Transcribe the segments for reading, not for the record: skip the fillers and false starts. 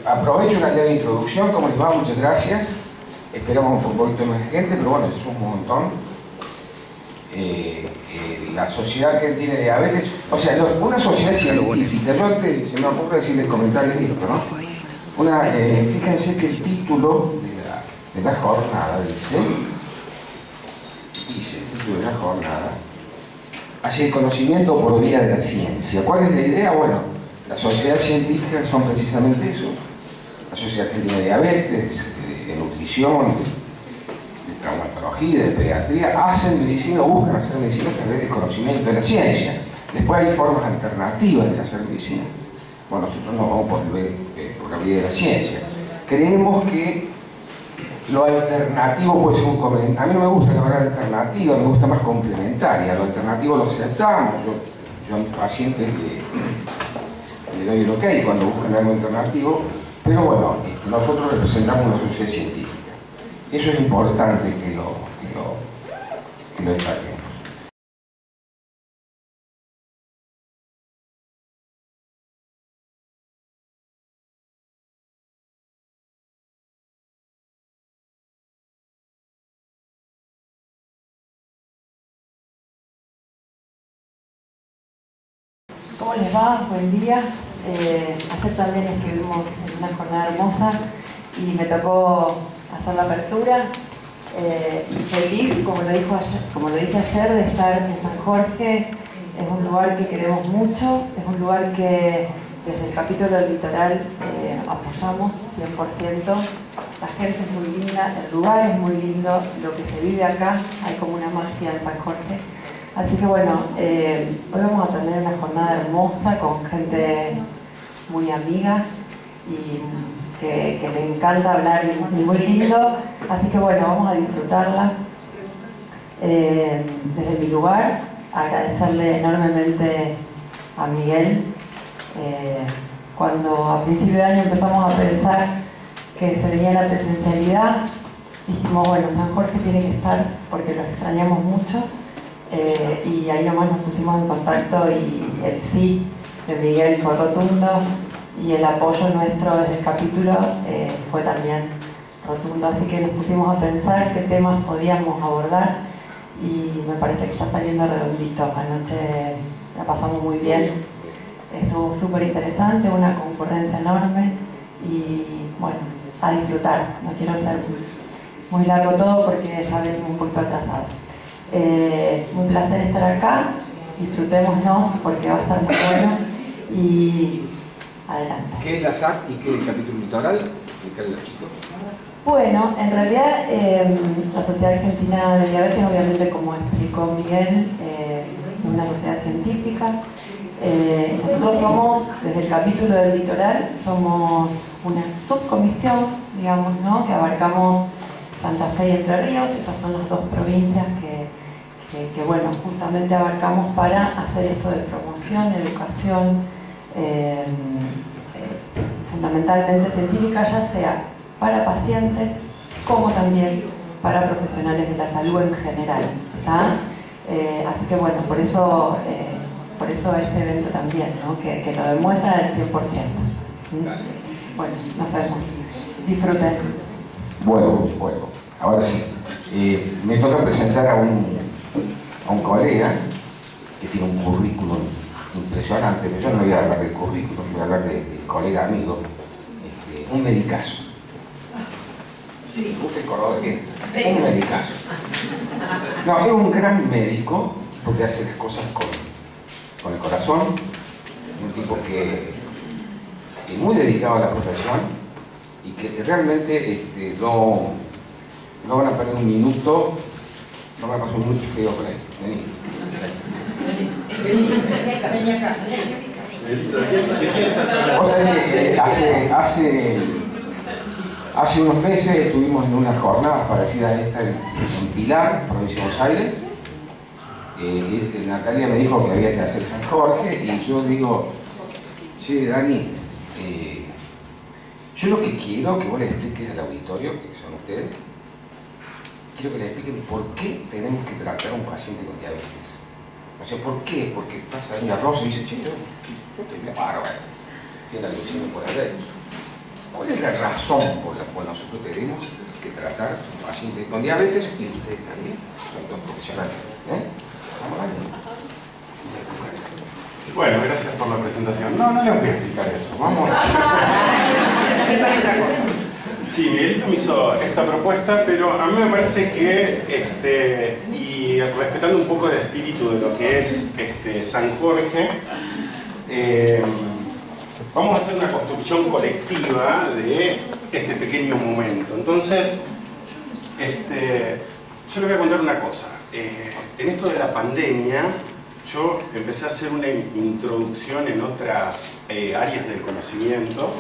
Aprovecho una leve introducción, ¿cómo les va? Muchas gracias. Esperamos un poquito más gente, pero bueno, eso es un montón. La Sociedad Argentina de Diabetes, o sea, una sociedad científica. Yo antes se me ocurre decirles comentarles esto, ¿no? Fíjense que el título de la jornada dice el título de la jornada, hacia el conocimiento por vía de la ciencia. ¿Cuál es la idea? Bueno, las sociedades científicas son precisamente eso. La Sociedad Argentina de Diabetes, de nutrición, de traumatología, de pediatría, hacen medicina o buscan hacer medicina a través del conocimiento de la ciencia. Después hay formas alternativas de hacer medicina. Bueno, nosotros nos vamos por la vía de la ciencia. Creemos que lo alternativo puede ser un comentario. A mí no me gusta la palabra alternativa, me gusta más complementaria. Lo alternativo lo aceptamos. Yo a mis pacientes le doy el ok cuando buscan algo alternativo, pero bueno, nosotros representamos una sociedad científica. Eso es importante que lo destaquemos. ¿Cómo les va? Buen día. Ayer también estuvimos en una jornada hermosa y me tocó hacer la apertura. Feliz, como lo dije ayer, de estar en San Jorge. Es un lugar que queremos mucho, es un lugar que desde el capítulo del litoral apoyamos 100%. La gente es muy linda, el lugar es muy lindo, lo que se vive acá, hay como una magia en San Jorge. Así que bueno, hoy vamos a tener una jornada hermosa con gente muy amiga y que le encanta hablar y muy lindo. Así que bueno, vamos a disfrutarla. Desde mi lugar, agradecerle enormemente a Miguel. Cuando a principio de año empezamos a pensar que se venía la presencialidad, dijimos, bueno, San Jorge tiene que estar porque lo extrañamos mucho. Y ahí nomás nos pusimos en contacto y el sí de Miguel fue rotundo y el apoyo nuestro desde el capítulo fue también rotundo, así que nos pusimos a pensar qué temas podíamos abordar y me parece que está saliendo redondito. Anoche la pasamos muy bien, estuvo súper interesante, una concurrencia enorme y bueno, a disfrutar. No quiero ser muy largo todo porque ya venimos un poquito atrasados. Un placer estar acá, disfrutémonos porque va a estar muy bueno y adelante. ¿Qué es la SAC y qué es el capítulo litoral? Explicarle a los chicos. Bueno, en realidad la Sociedad Argentina de Diabetes, obviamente como explicó Miguel, es una sociedad científica. Nosotros somos, desde el capítulo del litoral, somos una subcomisión, digamos, ¿no? Que abarcamos Santa Fe y Entre Ríos. Esas son las dos provincias que bueno, justamente abarcamos para hacer esto de promoción, educación, fundamentalmente científica, ya sea para pacientes como también para profesionales de la salud en general, ¿tá? Así que bueno, por eso este evento también, ¿no? que lo demuestra al 100%. Bueno, nos vemos. Disfruten. Bueno, ahora sí. Me toca presentar a un colega que tiene un currículum impresionante, pero yo no voy a hablar del currículum, voy a hablar del colega amigo, un medicazo. Sí. Usted conoce bien. Un medicazo. No, es un gran médico, porque hace las cosas con el corazón, un tipo que es muy dedicado a la profesión y que realmente no van a perder un minuto, no van a pasar un minuto feo con él. Vení acá. O sea, hace unos meses estuvimos en una jornada parecida a esta en Pilar, provincia de Buenos Aires. Natalia me dijo que había que hacer San Jorge y yo digo, che, Dani, yo lo que quiero que vos le expliques al auditorio, que son ustedes, quiero que le expliquen por qué tenemos que tratar a un paciente con diabetes. O sea, ¿por qué? Porque pasa una Rosa y dice, che, yo estoy bien bárbaro, tiene la glucemia por adentro. ¿Cuál es la razón por la cual nosotros tenemos que tratar a un paciente con diabetes y ustedes también son dos profesionales? Vamos a ver. Bueno, gracias por la presentación. No les voy a explicar eso. Vamos. Sí, Miguelito me hizo esta propuesta, pero a mí me parece que, y respetando un poco el espíritu de lo que es San Jorge, vamos a hacer una construcción colectiva de este pequeño momento. Entonces, yo les voy a contar una cosa. En esto de la pandemia, yo empecé a hacer una introducción en otras áreas del conocimiento.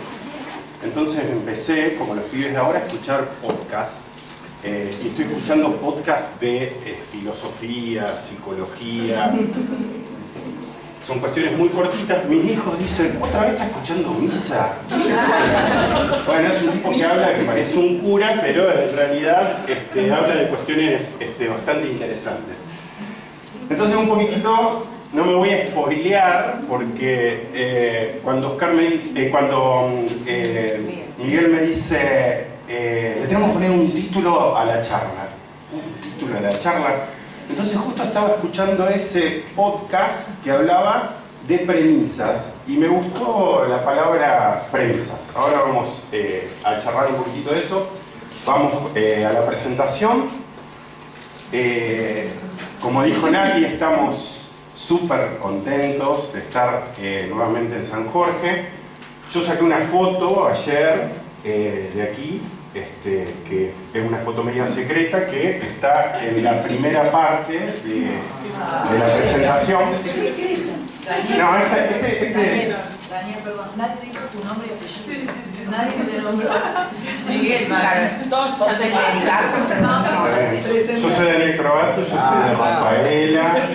Entonces empecé, como los pibes de ahora, a escuchar podcasts. Y estoy escuchando podcasts de filosofía, psicología. Son cuestiones muy cortitas. Mis hijos dicen, ¿otra vez estás escuchando misa? Bueno, es un tipo que habla que parece un cura, pero en realidad habla de cuestiones bastante interesantes. Entonces un poquitito, no me voy a spoilear, porque cuando Miguel me dice, le tenemos que poner un título a la charla. Un título a la charla. Entonces justo estaba escuchando ese podcast que hablaba de premisas y me gustó la palabra premisas. Ahora vamos a charlar un poquitito de eso. Vamos a la presentación. Como dijo Nati, estamos súper contentos de estar nuevamente en San Jorge. Yo saqué una foto ayer de aquí, que es una foto media secreta que está en la primera parte de la presentación. No, este es... Daniel, perdón, nadie dijo tu nombre y apellido. Nadie te nombró. Miguel, todos hacen el caso. Yo soy Daniel Croato, yo soy de Rafaela.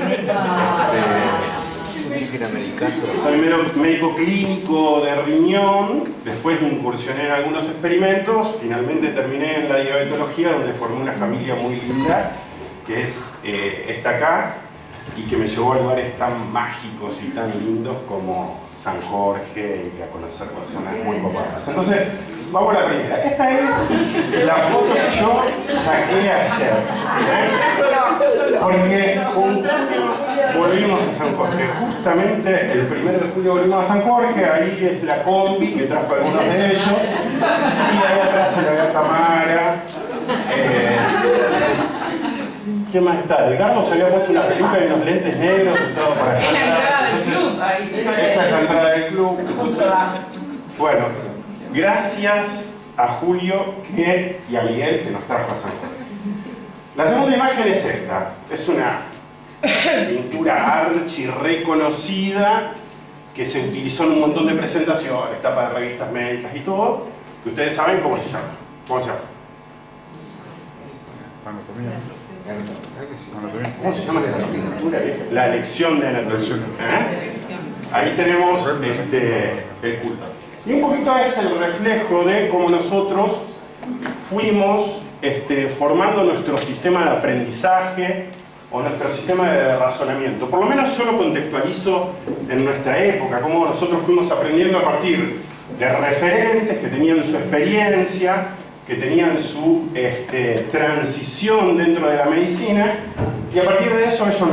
Soy médico clínico de riñón. Después me incursioné en algunos experimentos. Finalmente terminé en la diabetología, donde formé una familia muy linda, que es esta acá, y que me llevó a lugares tan mágicos y tan lindos como San Jorge y a conocer personas muy copadas. Entonces, vamos a la primera. Esta es la foto que yo saqué ayer. Porque un volvimos a San Jorge. Justamente el 1 de julio volvimos a San Jorge. Ahí es la combi que trajo a algunos de ellos. Y ahí atrás se la ve a Tamara. ¿Quién más está? Edgardo se había puesto una peluca y unos lentes negros y todo para allá. Es la entrada del club. Esa es la entrada del club. Bueno, gracias a Julio y a Miguel que nos trajo a San Jorge. La segunda imagen es esta. Es una pintura archi reconocida que se utilizó en un montón de presentaciones, tapas de revistas médicas y todo, que ustedes saben cómo se llama. ¿Cómo se llama? ¿Cómo se llama esta pintura? La lección de anatomía. Ahí tenemos el culto. Y un poquito es el reflejo de cómo nosotros fuimos formando nuestro sistema de aprendizaje o nuestro sistema de razonamiento. Por lo menos yo lo contextualizo en nuestra época, cómo nosotros fuimos aprendiendo a partir de referentes que tenían su experiencia, que tenían su transición dentro de la medicina, y a partir de eso ellos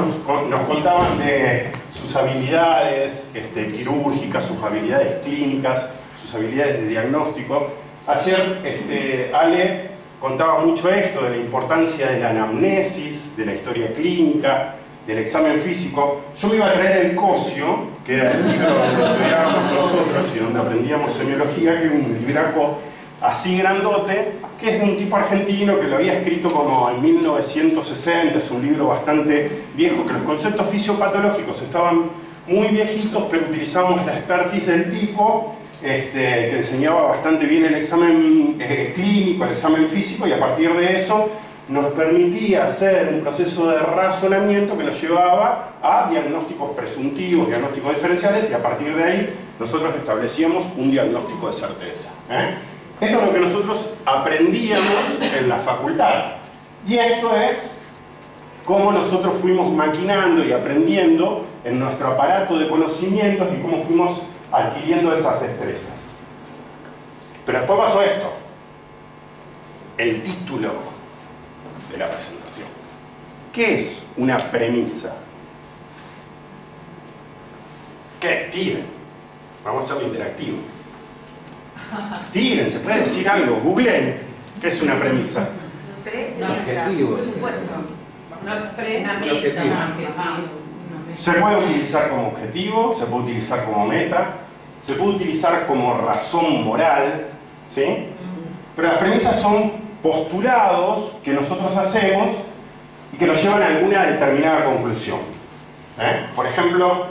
nos contaban de sus habilidades quirúrgicas, sus habilidades clínicas, sus habilidades de diagnóstico. Ayer Ale contaba mucho esto de la importancia de la anamnesis, de la historia clínica, del examen físico. Yo me iba a traer el Cosio, que era el libro donde estudiábamos nosotros y donde aprendíamos semiología, que es un libraco así grandote, que es de un tipo argentino que lo había escrito como en 1960, es un libro bastante viejo, que los conceptos fisiopatológicos estaban muy viejitos, pero utilizamos la expertise del tipo, que enseñaba bastante bien el examen clínico, el examen físico, y a partir de eso nos permitía hacer un proceso de razonamiento que nos llevaba a diagnósticos presuntivos, diagnósticos diferenciales, y a partir de ahí nosotros establecíamos un diagnóstico de certeza. Esto es lo que nosotros aprendíamos en la facultad. Y esto es cómo nosotros fuimos maquinando y aprendiendo en nuestro aparato de conocimientos y cómo fuimos adquiriendo esas destrezas. Pero después pasó esto. El título de la presentación. ¿Qué es una premisa? ¿Qué es? Tiren. Vamos a hacerlo interactivo. Tiren, se puede decir algo. Googleen. ¿Qué es una premisa? Objetivo. Se puede utilizar como objetivo, se puede utilizar como meta, se puede utilizar como razón moral, ¿sí? Pero las premisas son postulados que nosotros hacemos y que nos llevan a alguna determinada conclusión. Por ejemplo,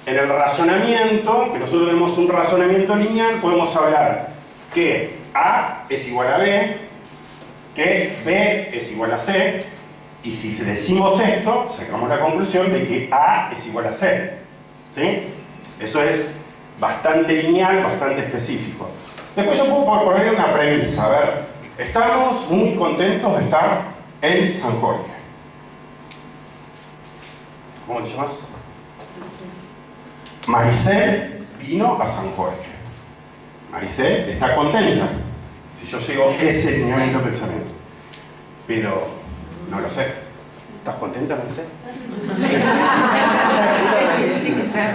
en el razonamiento, que nosotros tenemos un razonamiento lineal, podemos hablar que A es igual a B, que B es igual a C, y si decimos esto, sacamos la conclusión de que A es igual a C. ¿Sí? Eso es bastante lineal, bastante específico. Después yo puedo poner una premisa. A ver, estamos muy contentos de estar en San Jorge. ¿Cómo te llamas? Maricel vino a San Jorge. Maricel está contenta. Si yo llego a ese lineamiento de pensamiento. Pero no lo sé. ¿Estás contenta, Maricel?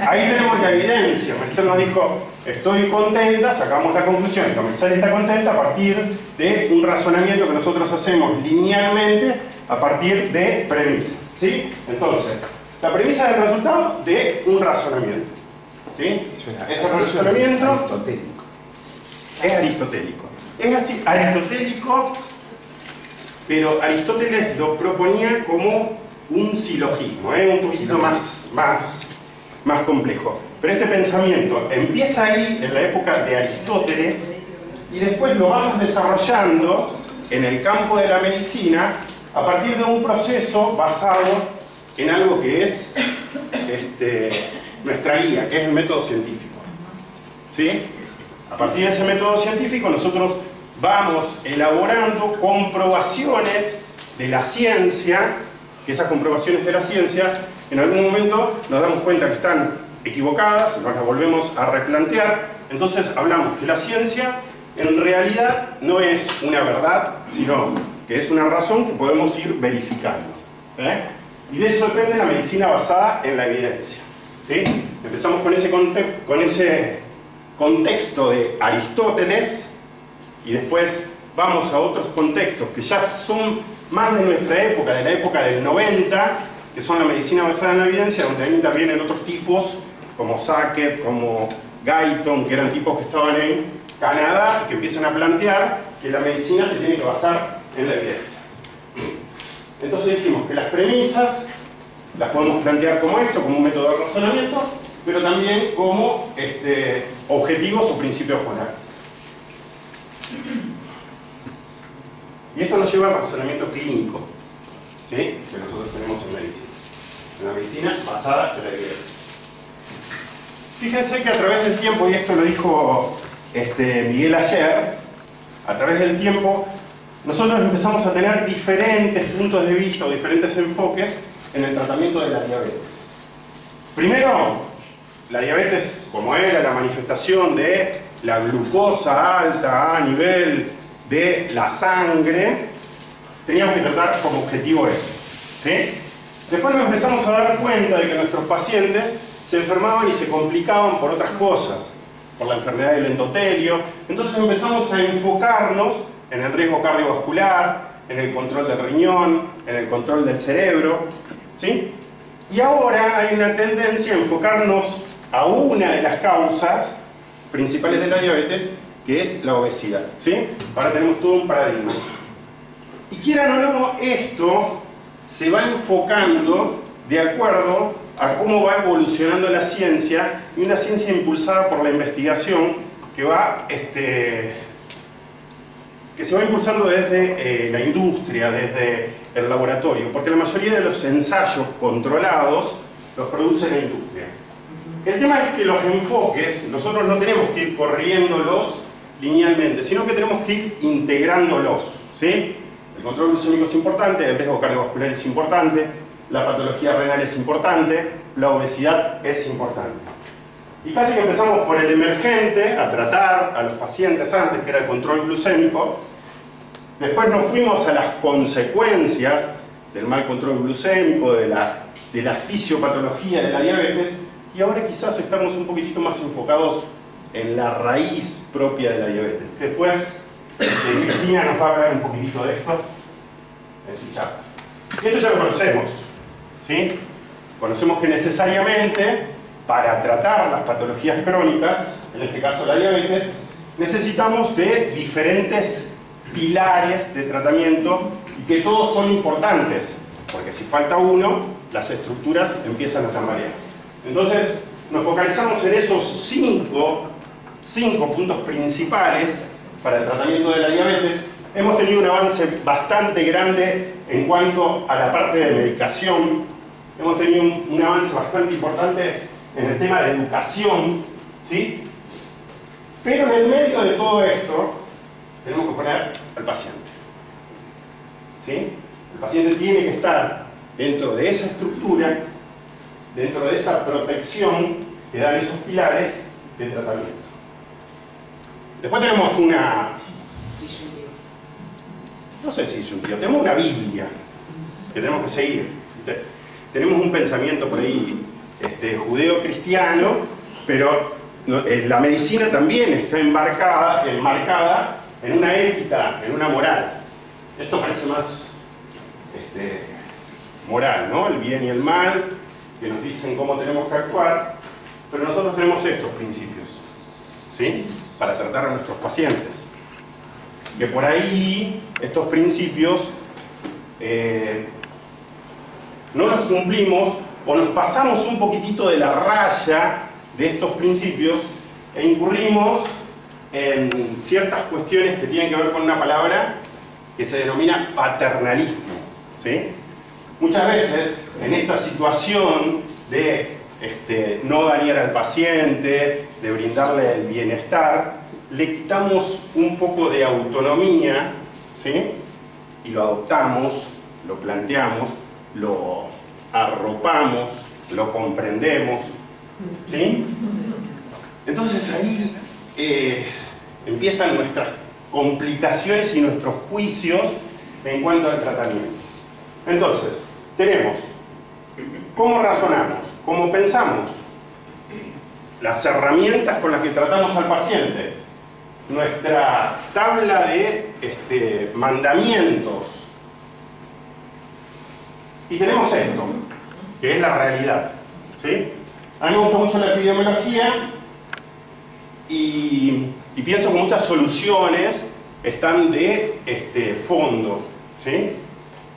Ahí tenemos la evidencia. Maricel nos dijo, estoy contenta, sacamos la conclusión. Maricel está contenta a partir de un razonamiento que nosotros hacemos linealmente a partir de premisas. ¿Sí? Entonces, la premisa es el resultado de un razonamiento. ¿Sí? Ese razonamiento aristotélico. Es aristotélico. Es aristotélico, pero Aristóteles lo proponía como un silogismo, un poquito más complejo. Pero este pensamiento empieza ahí, en la época de Aristóteles, y después lo vamos desarrollando en el campo de la medicina a partir de un proceso basado en algo que es nuestra guía, que es el método científico. ¿Sí? A partir de ese método científico nosotros vamos elaborando comprobaciones de la ciencia, que esas comprobaciones de la ciencia en algún momento nos damos cuenta que están equivocadas, nos las volvemos a replantear, entonces hablamos que la ciencia en realidad no es una verdad, sino que es una razón que podemos ir verificando. Y de eso depende la medicina basada en la evidencia. ¿Sí? Empezamos con ese contexto de Aristóteles y después vamos a otros contextos que ya son más de nuestra época, de la época del 90, que son la medicina basada en la evidencia, donde ahí intervienen otros tipos como Sackett, como Guyton, que eran tipos que estaban en Canadá y que empiezan a plantear que la medicina se tiene que basar en la evidencia. Entonces dijimos que las premisas las podemos plantear como esto, como un método de razonamiento, pero también como objetivos o principios morales. Y esto nos lleva al razonamiento clínico, ¿sí? Que nosotros tenemos en medicina. En la medicina basada en la evidencia. Fíjense que a través del tiempo, y esto lo dijo Miguel ayer, a través del tiempo nosotros empezamos a tener diferentes puntos de vista o diferentes enfoques en el tratamiento de la diabetes. Primero, la diabetes, como era la manifestación de la glucosa alta a nivel de la sangre, teníamos que tratar como objetivo eso. ¿Sí? Después nos empezamos a dar cuenta de que nuestros pacientes se enfermaban y se complicaban por otras cosas, por la enfermedad del endotelio. Entonces empezamos a enfocarnos en el riesgo cardiovascular, en el control del riñón, en el control del cerebro. ¿Sí? Y ahora hay una tendencia a enfocarnos a una de las causas principales de la diabetes, que es la obesidad. ¿Sí? Ahora tenemos todo un paradigma. Y quieran o no, esto se va enfocando de acuerdo a cómo va evolucionando la ciencia, y una ciencia impulsada por la investigación que se va impulsando desde la industria, desde el laboratorio, porque la mayoría de los ensayos controlados los produce la industria. El tema es que los enfoques, nosotros no tenemos que ir corriéndolos linealmente, sino que tenemos que ir integrándolos. ¿Sí? El control glucémico es importante, el riesgo cardiovascular es importante, la patología renal es importante, la obesidad es importante. Y casi que empezamos por el emergente, a tratar a los pacientes antes, que era el control glucémico. Después nos fuimos a las consecuencias del mal control glucémico, de la fisiopatología de la diabetes, y ahora quizás estamos un poquitito más enfocados en la raíz propia de la diabetes. Después, Cristina nos va a hablar un poquitito de esto en su charla. Y esto ya lo conocemos, ¿sí? Conocemos que necesariamente, para tratar las patologías crónicas, en este caso la diabetes, necesitamos de diferentes pilares de tratamiento y que todos son importantes, porque si falta uno, las estructuras empiezan a tambalear. Entonces, nos focalizamos en esos cinco puntos principales para el tratamiento de la diabetes. Hemos tenido un avance bastante grande en cuanto a la parte de medicación. Hemos tenido un avance bastante importante en el tema de educación, ¿sí? Pero en el medio de todo esto tenemos que poner al paciente, ¿sí? El paciente tiene que estar dentro de esa estructura, dentro de esa protección que dan esos pilares de tratamiento. Después tenemos no sé si disyuntiva, tenemos una Biblia que tenemos que seguir. Tenemos un pensamiento por ahí judeo-cristiano, pero la medicina también está enmarcada en una ética, en una moral. Esto parece más moral, ¿no? El bien y el mal, que nos dicen cómo tenemos que actuar, pero nosotros tenemos estos principios, ¿sí? Para tratar a nuestros pacientes. Que por ahí, estos principios, no los cumplimos o nos pasamos un poquitito de la raya de estos principios e incurrimos en ciertas cuestiones que tienen que ver con una palabra que se denomina paternalismo, ¿sí? Muchas veces en esta situación de no dañar al paciente, de brindarle el bienestar, le quitamos un poco de autonomía, ¿sí? Y lo adoptamos, lo planteamos, lo arropamos, lo comprendemos, ¿sí? Entonces ahí empiezan nuestras complicaciones y nuestros juicios en cuanto al tratamiento. Entonces, tenemos cómo razonamos, cómo pensamos, las herramientas con las que tratamos al paciente, nuestra tabla de mandamientos, y tenemos esto, que es la realidad, ¿sí? A mí me gusta mucho la epidemiología y pienso que muchas soluciones están de fondo, ¿sí?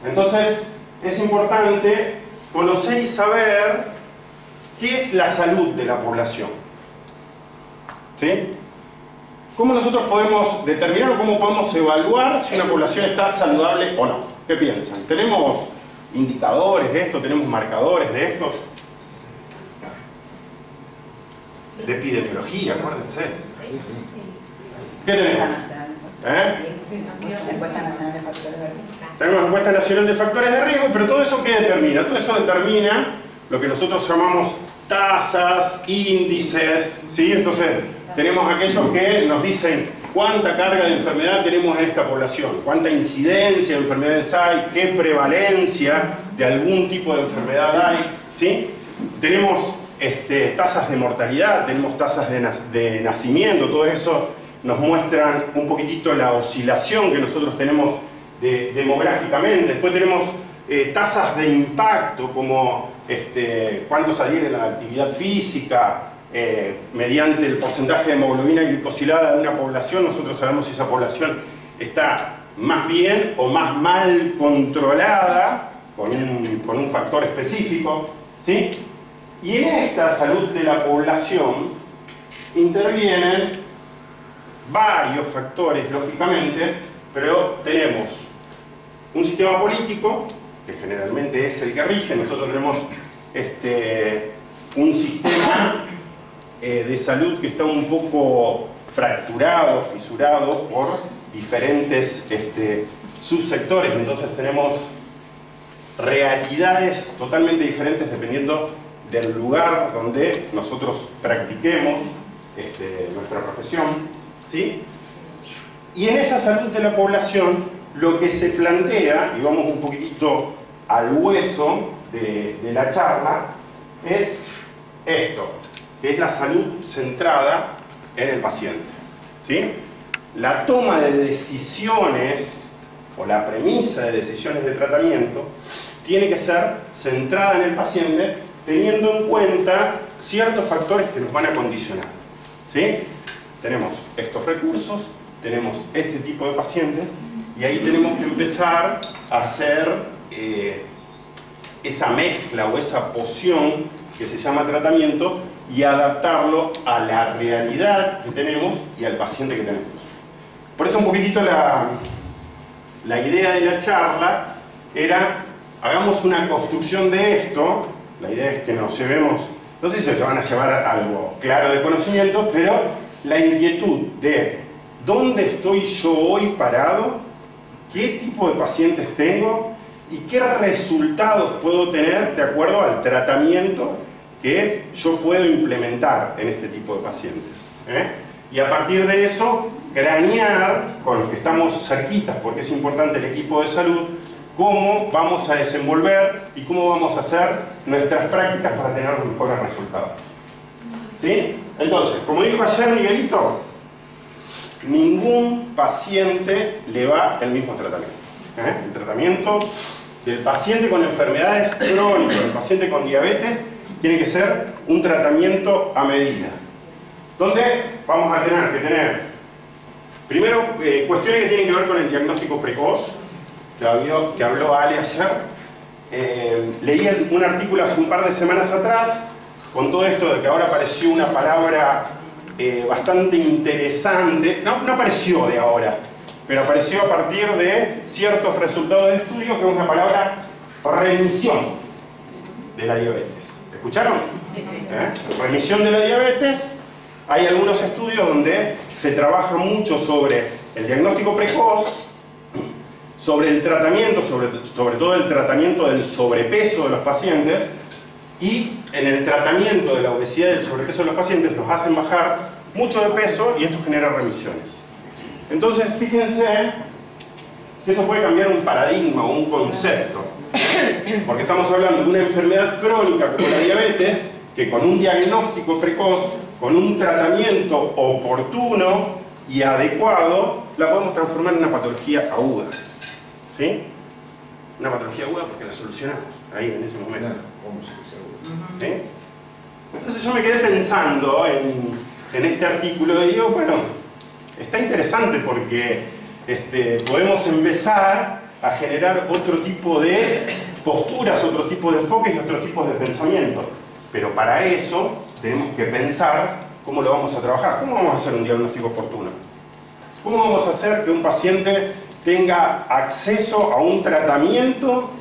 Entonces es importante conocer y saber qué es la salud de la población, ¿sí? ¿Cómo nosotros podemos determinar o cómo podemos evaluar si una población está saludable o no? ¿Qué piensan? ¿Tenemos indicadores de esto? ¿Tenemos marcadores de esto? De epidemiología, acuérdense. ¿Qué tenemos? Encuesta nacional de factores de riesgo. Tenemos la encuesta nacional de factores de riesgo, pero todo eso ¿qué determina? Todo eso determina lo que nosotros llamamos tasas, índices, ¿sí? Entonces tenemos aquellos que nos dicen cuánta carga de enfermedad tenemos en esta población, cuánta incidencia de enfermedades hay, qué prevalencia de algún tipo de enfermedad hay, ¿sí? Tenemos tasas de mortalidad, tenemos tasas de nacimiento, todo eso nos muestran un poquitito la oscilación que nosotros tenemos demográficamente. Después tenemos tasas de impacto, como cuántos adhieren a la actividad física, mediante el porcentaje de hemoglobina glicosilada de una población. Nosotros sabemos si esa población está más bien o más mal controlada con un factor específico, ¿sí? Y en esta salud de la población intervienen varios factores, lógicamente, pero tenemos un sistema político, que generalmente es el que rige. Nosotros tenemos un sistema de salud que está un poco fracturado, fisurado por diferentes subsectores. Entonces tenemos realidades totalmente diferentes dependiendo del lugar donde nosotros practiquemos nuestra profesión, ¿sí? Y en esa salud de la población, lo que se plantea, y vamos un poquitito al hueso de la charla, es esto, que es la salud centrada en el paciente, ¿sí? La toma de decisiones, o la premisa de decisiones de tratamiento, tiene que ser centrada en el paciente, teniendo en cuenta ciertos factores que nos van a condicionar, ¿sí? Tenemos estos recursos, tenemos este tipo de pacientes, y ahí tenemos que empezar a hacer esa mezcla o esa poción que se llama tratamiento y adaptarlo a la realidad que tenemos y al paciente que tenemos. Por eso un poquitito la idea de la charla era, hagamos una construcción de esto. La idea es que nos llevemos, no sé si se van a llevar algo claro de conocimiento, pero la inquietud de dónde estoy yo hoy parado, qué tipo de pacientes tengo y qué resultados puedo tener de acuerdo al tratamiento que yo puedo implementar en este tipo de pacientes. Y a partir de eso, cranear con los que estamos cerquitas, porque es importante el equipo de salud, cómo vamos a desenvolver y cómo vamos a hacer nuestras prácticas para tener los mejores resultados. ¿Sí? Entonces, como dijo ayer Miguelito, ningún paciente le va el mismo tratamiento. El tratamiento del paciente con enfermedades crónicas, del paciente con diabetes, tiene que ser un tratamiento a medida. Donde vamos a tener que tener, primero, cuestiones que tienen que ver con el diagnóstico precoz, que habló Ale ayer. Leí un artículo hace un par de semanas atrás, con todo esto de que ahora apareció una palabra bastante interesante, no apareció de ahora, pero apareció a partir de ciertos resultados de estudio, que es una palabra remisión de la diabetes. ¿Escucharon? Sí. Remisión de la diabetes. Hay algunos estudios donde se trabaja mucho sobre el diagnóstico precoz, sobre el tratamiento, sobre todo el tratamiento del sobrepeso de los pacientes, y en el tratamiento de la obesidad y del sobrepeso de los pacientes los hacen bajar mucho de peso y esto genera remisiones. Entonces, fíjense que eso puede cambiar un paradigma o un concepto, porque estamos hablando de una enfermedad crónica como la diabetes, que con un diagnóstico precoz, con un tratamiento oportuno y adecuado, la podemos transformar en una patología aguda. ¿Sí? Una patología aguda porque la solucionamos ahí en ese momento. ¿Sí? Entonces yo me quedé pensando en este artículo y digo, bueno, está interesante porque podemos empezar a generar otro tipo de posturas, otro tipo de enfoques y otro tipo de pensamiento. Pero para eso tenemos que pensar cómo lo vamos a trabajar, cómo vamos a hacer un diagnóstico oportuno, cómo vamos a hacer que un paciente tenga acceso a un tratamiento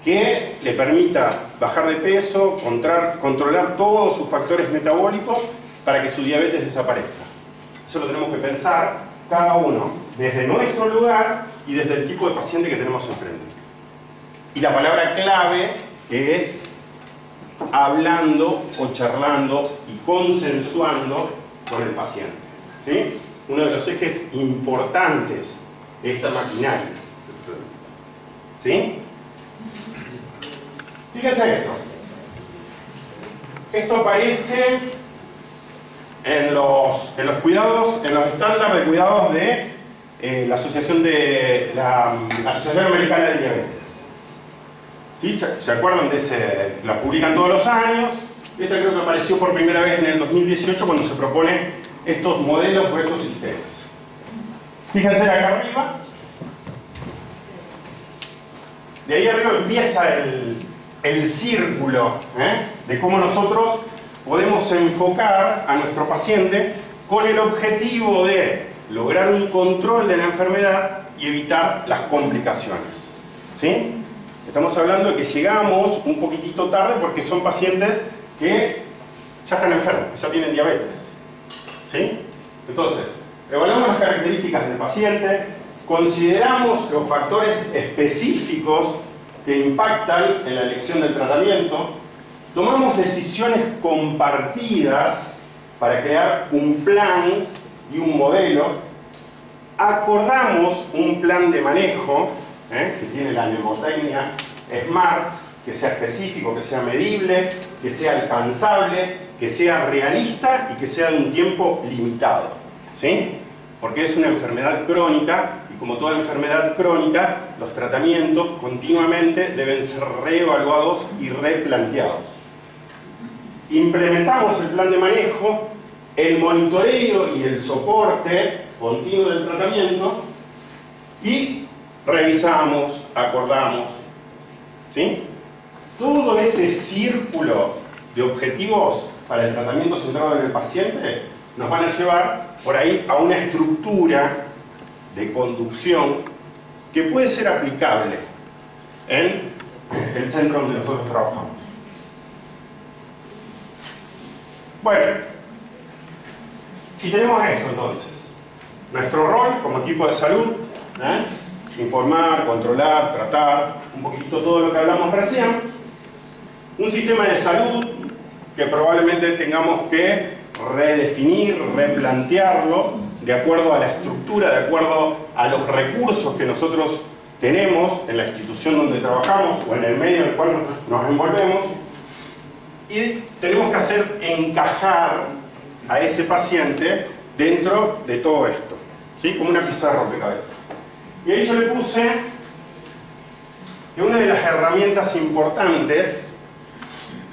que le permita bajar de peso, controlar todos sus factores metabólicos para que su diabetes desaparezca. Eso lo tenemos que pensar cada uno desde nuestro lugar y desde el tipo de paciente que tenemos enfrente. Y la palabra clave que es hablando o charlando y consensuando con el paciente. ¿Sí? Uno de los ejes importantes de esta maquinaria. ¿Sí? Fíjense esto. Esto aparece en los cuidados, en los estándares de cuidados de la Asociación Americana de Diabetes. ¿Sí? ¿Se acuerdan de ese? La publican todos los años. Esta creo que apareció por primera vez en el 2018 cuando se proponen estos modelos o estos sistemas. Fíjense acá arriba. De ahí arriba empieza el círculo de cómo nosotros podemos enfocar a nuestro paciente con el objetivo de lograr un control de la enfermedad y evitar las complicaciones. ¿Sí? Estamos hablando de que llegamos un poquitito tarde porque son pacientes que ya están enfermos, que ya tienen diabetes. ¿Sí? Entonces, evaluamos las características del paciente, consideramos los factores específicos que impactan en la elección del tratamiento, tomamos decisiones compartidas para crear un plan y un modelo, acordamos un plan de manejo, que tiene la mnemotecnia SMART, que sea específico, que sea medible, que sea alcanzable, que sea realista y que sea de un tiempo limitado, ¿sí? Porque es una enfermedad crónica y como toda enfermedad crónica, los tratamientos continuamente deben ser reevaluados y replanteados. Implementamos el plan de manejo, el monitoreo y el soporte continuo del tratamiento y revisamos, acordamos, ¿sí? Todo ese círculo de objetivos para el tratamiento centrado en el paciente nos van a llevar por ahí a una estructura de conducción que puede ser aplicable en el centro donde nosotros trabajamos. Bueno, y tenemos esto entonces. Nuestro rol como equipo de salud, informar, controlar, tratar, un poquito todo lo que hablamos recién. Un sistema de salud que probablemente tengamos que redefinir, replantearlo de acuerdo a la estructura, de acuerdo a los recursos que nosotros tenemos en la institución donde trabajamos o en el medio en el cual nos envolvemos, y tenemos que hacer encajar a ese paciente dentro de todo esto, ¿sí? Como una pieza de rompecabezas. Y ahí yo le puse que una de las herramientas importantes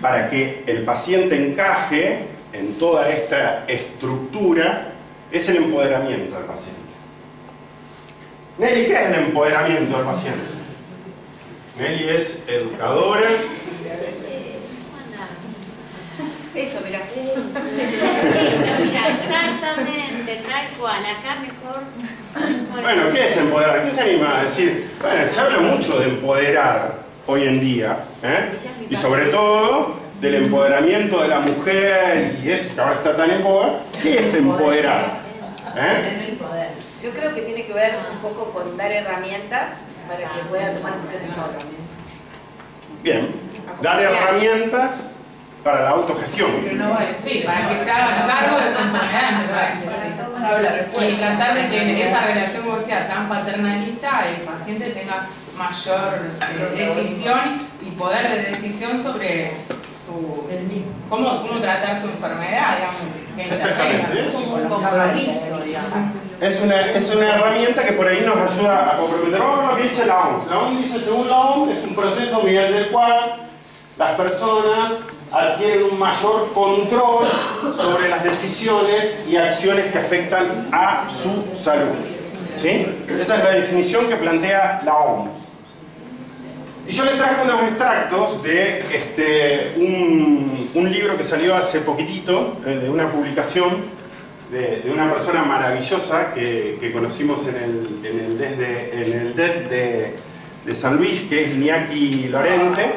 para que el paciente encaje en toda esta estructura es el empoderamiento del paciente. Nelly, ¿qué es el empoderamiento del paciente? Nelly es educadora. Eso, mira. Mira, exactamente, tal cual, acá mejor. Bueno, ¿qué es empoderar? ¿Quién se anima a decir? Bueno, se habla mucho de empoderar hoy en día, y sobre todo del empoderamiento de la mujer y eso que ahora está tan en boga. ¿Qué es empoderar? Yo creo que tiene que ver un poco con dar herramientas para que puedan tomar decisiones solas. Bien, dar herramientas para la autogestión. Sí, para que se hagan cargo de su enfermedad. Y tratar de que en esa relación, como decía, tan paternalista, el paciente tenga mayor decisión y poder de decisión sobre cómo tratar su enfermedad, digamos. Exactamente. Es Es una herramienta que por ahí nos ayuda a comprometer. Vamos a ver lo que dice la OMS. La OMS dice, según la OMS, es un proceso mediante el cual las personas adquieren un mayor control sobre las decisiones y acciones que afectan a su salud. ¿Sí? Esa es la definición que plantea la OMS. Y yo les traje unos extractos de un libro que salió hace poquitito, de una publicación de una persona maravillosa que conocimos en el DED de San Luis, que es Iñaki Lorente.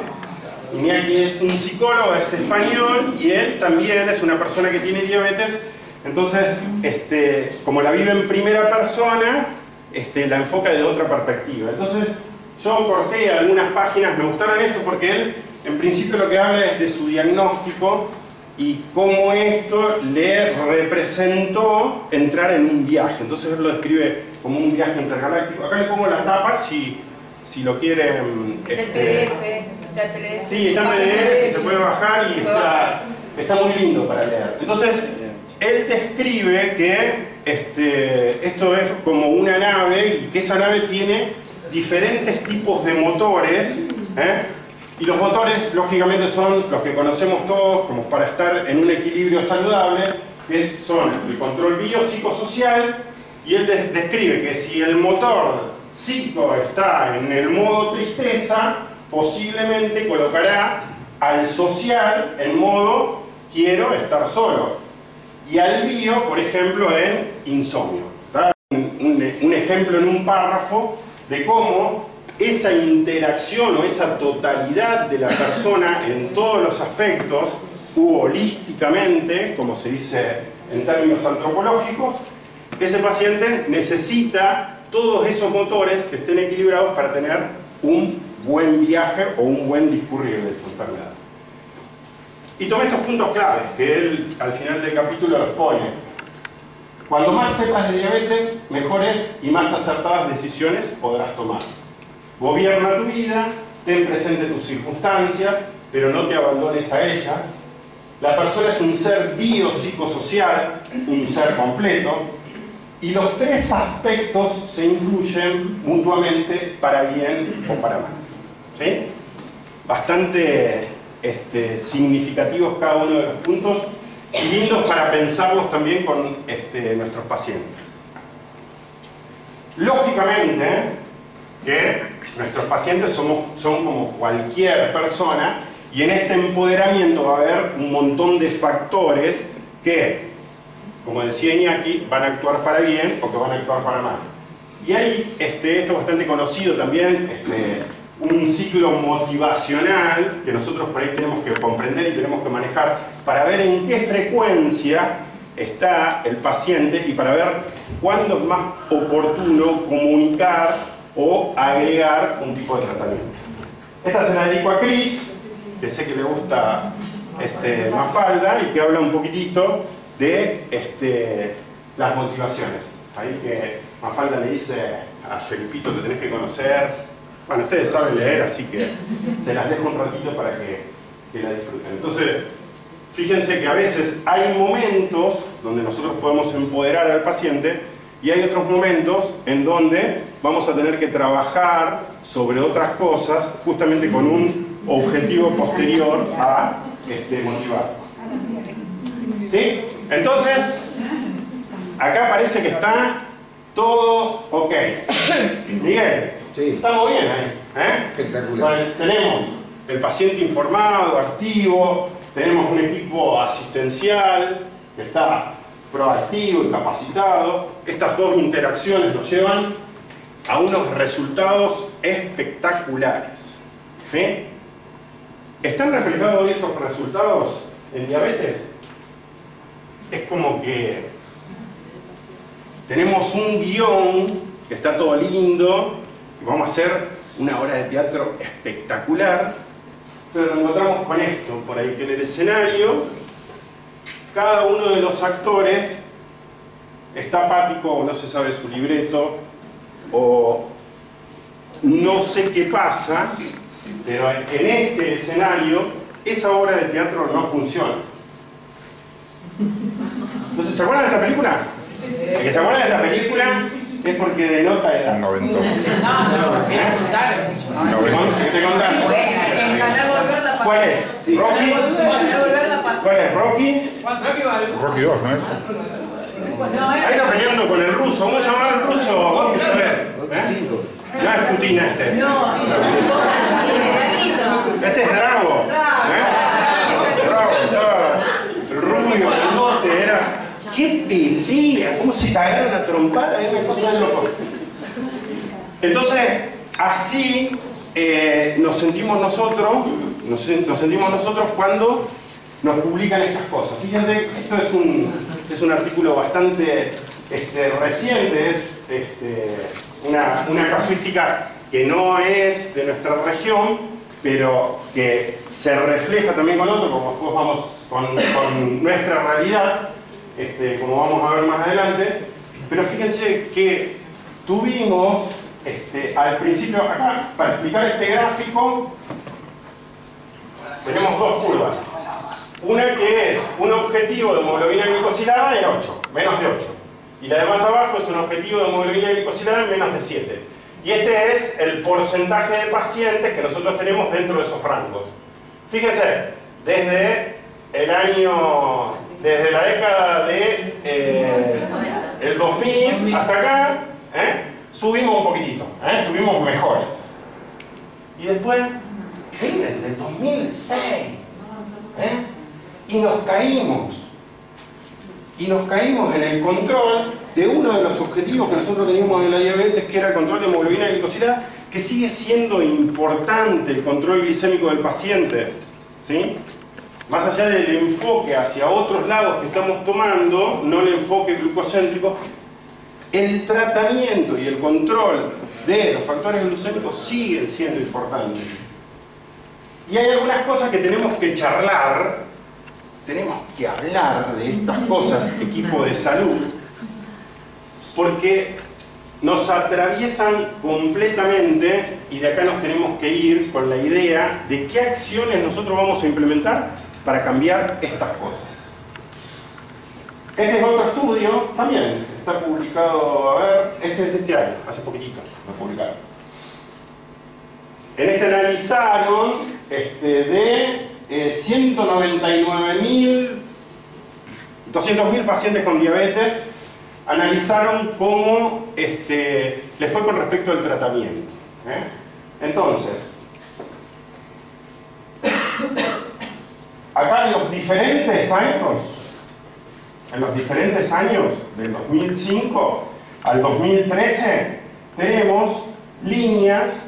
Iñaki es un psicólogo, es español, y él también es una persona que tiene diabetes. Entonces, como la vive en primera persona, la enfoca de otra perspectiva. Entonces, yo corté algunas páginas, me gustaron esto porque él, en principio, lo que habla es de su diagnóstico y cómo esto le representó entrar en un viaje. Entonces él lo describe como un viaje intergaláctico. Acá le pongo la tapa si lo quieren. Está el PDF. Sí, está en PDF, se puede bajar y está muy lindo para leer. Entonces, él describe que esto es como una nave y que esa nave tiene diferentes tipos de motores, y los motores lógicamente son los que conocemos todos como para estar en un equilibrio saludable, que son el control biopsicosocial, y él describe que si el motor psico está en el modo tristeza, posiblemente colocará al social en modo quiero estar solo, y al bio, por ejemplo, en insomnio. Un ejemplo en un párrafo de cómo esa interacción o esa totalidad de la persona en todos los aspectos, holísticamente, como se dice en términos antropológicos, ese paciente necesita todos esos motores que estén equilibrados para tener un buen viaje o un buen discurrir de su enfermedad. Y tomé estos puntos claves que él al final del capítulo los pone. Cuando más sepas de diabetes, mejores y más acertadas decisiones podrás tomar. Gobierna tu vida, ten presente tus circunstancias, pero no te abandones a ellas. La persona es un ser biopsicosocial, un ser completo, y los tres aspectos se influyen mutuamente para bien o para mal. ¿Sí? Bastante significativos cada uno de los puntos y lindos para pensarlos también con nuestros pacientes. Lógicamente que nuestros pacientes son como cualquier persona, y en este empoderamiento va a haber un montón de factores que, como decía Iñaki, van a actuar para bien o que van a actuar para mal. Y hay, esto es bastante conocido también, un ciclo motivacional que nosotros por ahí tenemos que comprender y tenemos que manejar para ver en qué frecuencia está el paciente y para ver cuándo es más oportuno comunicar o agregar un tipo de tratamiento. Esta se la dedico a Cris, que sé que le gusta Mafalda y que habla un poquitito de las motivaciones. Ahí que Mafalda le dice a Felipito que tenés que conocer. Bueno, ustedes saben leer, así que se las dejo un ratito para que la disfruten. Entonces, fíjense que a veces hay momentos donde nosotros podemos empoderar al paciente y hay otros momentos en donde vamos a tener que trabajar sobre otras cosas justamente con un objetivo posterior a motivar. ¿Sí? Entonces, acá parece que está todo ok. Miguel. Sí. Estamos bien ahí, Espectacular. Tenemos el paciente informado, activo, tenemos un equipo asistencial que está proactivo y capacitado. Estas dos interacciones nos llevan a unos resultados espectaculares. ¿Sí? ¿Están reflejados hoy esos resultados en diabetes? Es como que tenemos un guión que está todo lindo, vamos a hacer una obra de teatro espectacular, pero nos encontramos con esto por ahí, que en el escenario cada uno de los actores está apático o no se sabe su libreto o no sé qué pasa, pero en este escenario esa obra de teatro no funciona. Entonces, ¿se acuerdan de esta película? El que se acuerda de esta película es porque denota edad. 90. ¿Qué te contaron? ¿Cuál es? ¿Rocky? ¿Cuál es? ¿Rocky? Rocky 2, ¿no es? Ahí está peleando con el ruso. ¿Cómo se llama el ruso? Vamos a ver. No es Putin este. Este es Drago. Drago, estaba el rubio, el norte, era... ¡Qué pelea! ¿Cómo se cagaron a trompada? Es una cosa de loco. Entonces, así nos sentimos nosotros cuando nos publican estas cosas. Fíjate, esto es un artículo bastante reciente, es una casuística que no es de nuestra región, pero que se refleja también con otro, como después vamos con nuestra realidad. Como vamos a ver más adelante, pero fíjense que tuvimos al principio acá, para explicar este gráfico, tenemos dos curvas. Una que es un objetivo de hemoglobina glicosilada en 8, menos de 8. Y la de más abajo es un objetivo de hemoglobina glicosilada en menos de 7. Y este es el porcentaje de pacientes que nosotros tenemos dentro de esos rangos. Fíjense, desde la década de el 2000 hasta acá, subimos un poquitito, estuvimos mejores. Y después, miren, del 2006, y nos caímos. Y nos caímos en el control de uno de los objetivos que nosotros teníamos en la diabetes, que era el control de hemoglobina glicosilada, que sigue siendo importante el control glicémico del paciente, ¿sí? Más allá del enfoque hacia otros lados que estamos tomando, no el enfoque glucocéntrico, el tratamiento y el control de los factores glucémicos siguen siendo importantes. Y hay algunas cosas que tenemos que charlar tenemos que hablar de estas cosas, equipo de salud, porque nos atraviesan completamente y de acá nos tenemos que ir con la idea de qué acciones nosotros vamos a implementar para cambiar estas cosas. Este es otro estudio, también está publicado, a ver, este es de este año, hace poquitito lo publicaron. En este analizaron de 200.000 pacientes con diabetes, analizaron cómo les fue con respecto al tratamiento. Entonces, acá en los diferentes años, del 2005 al 2013, tenemos líneas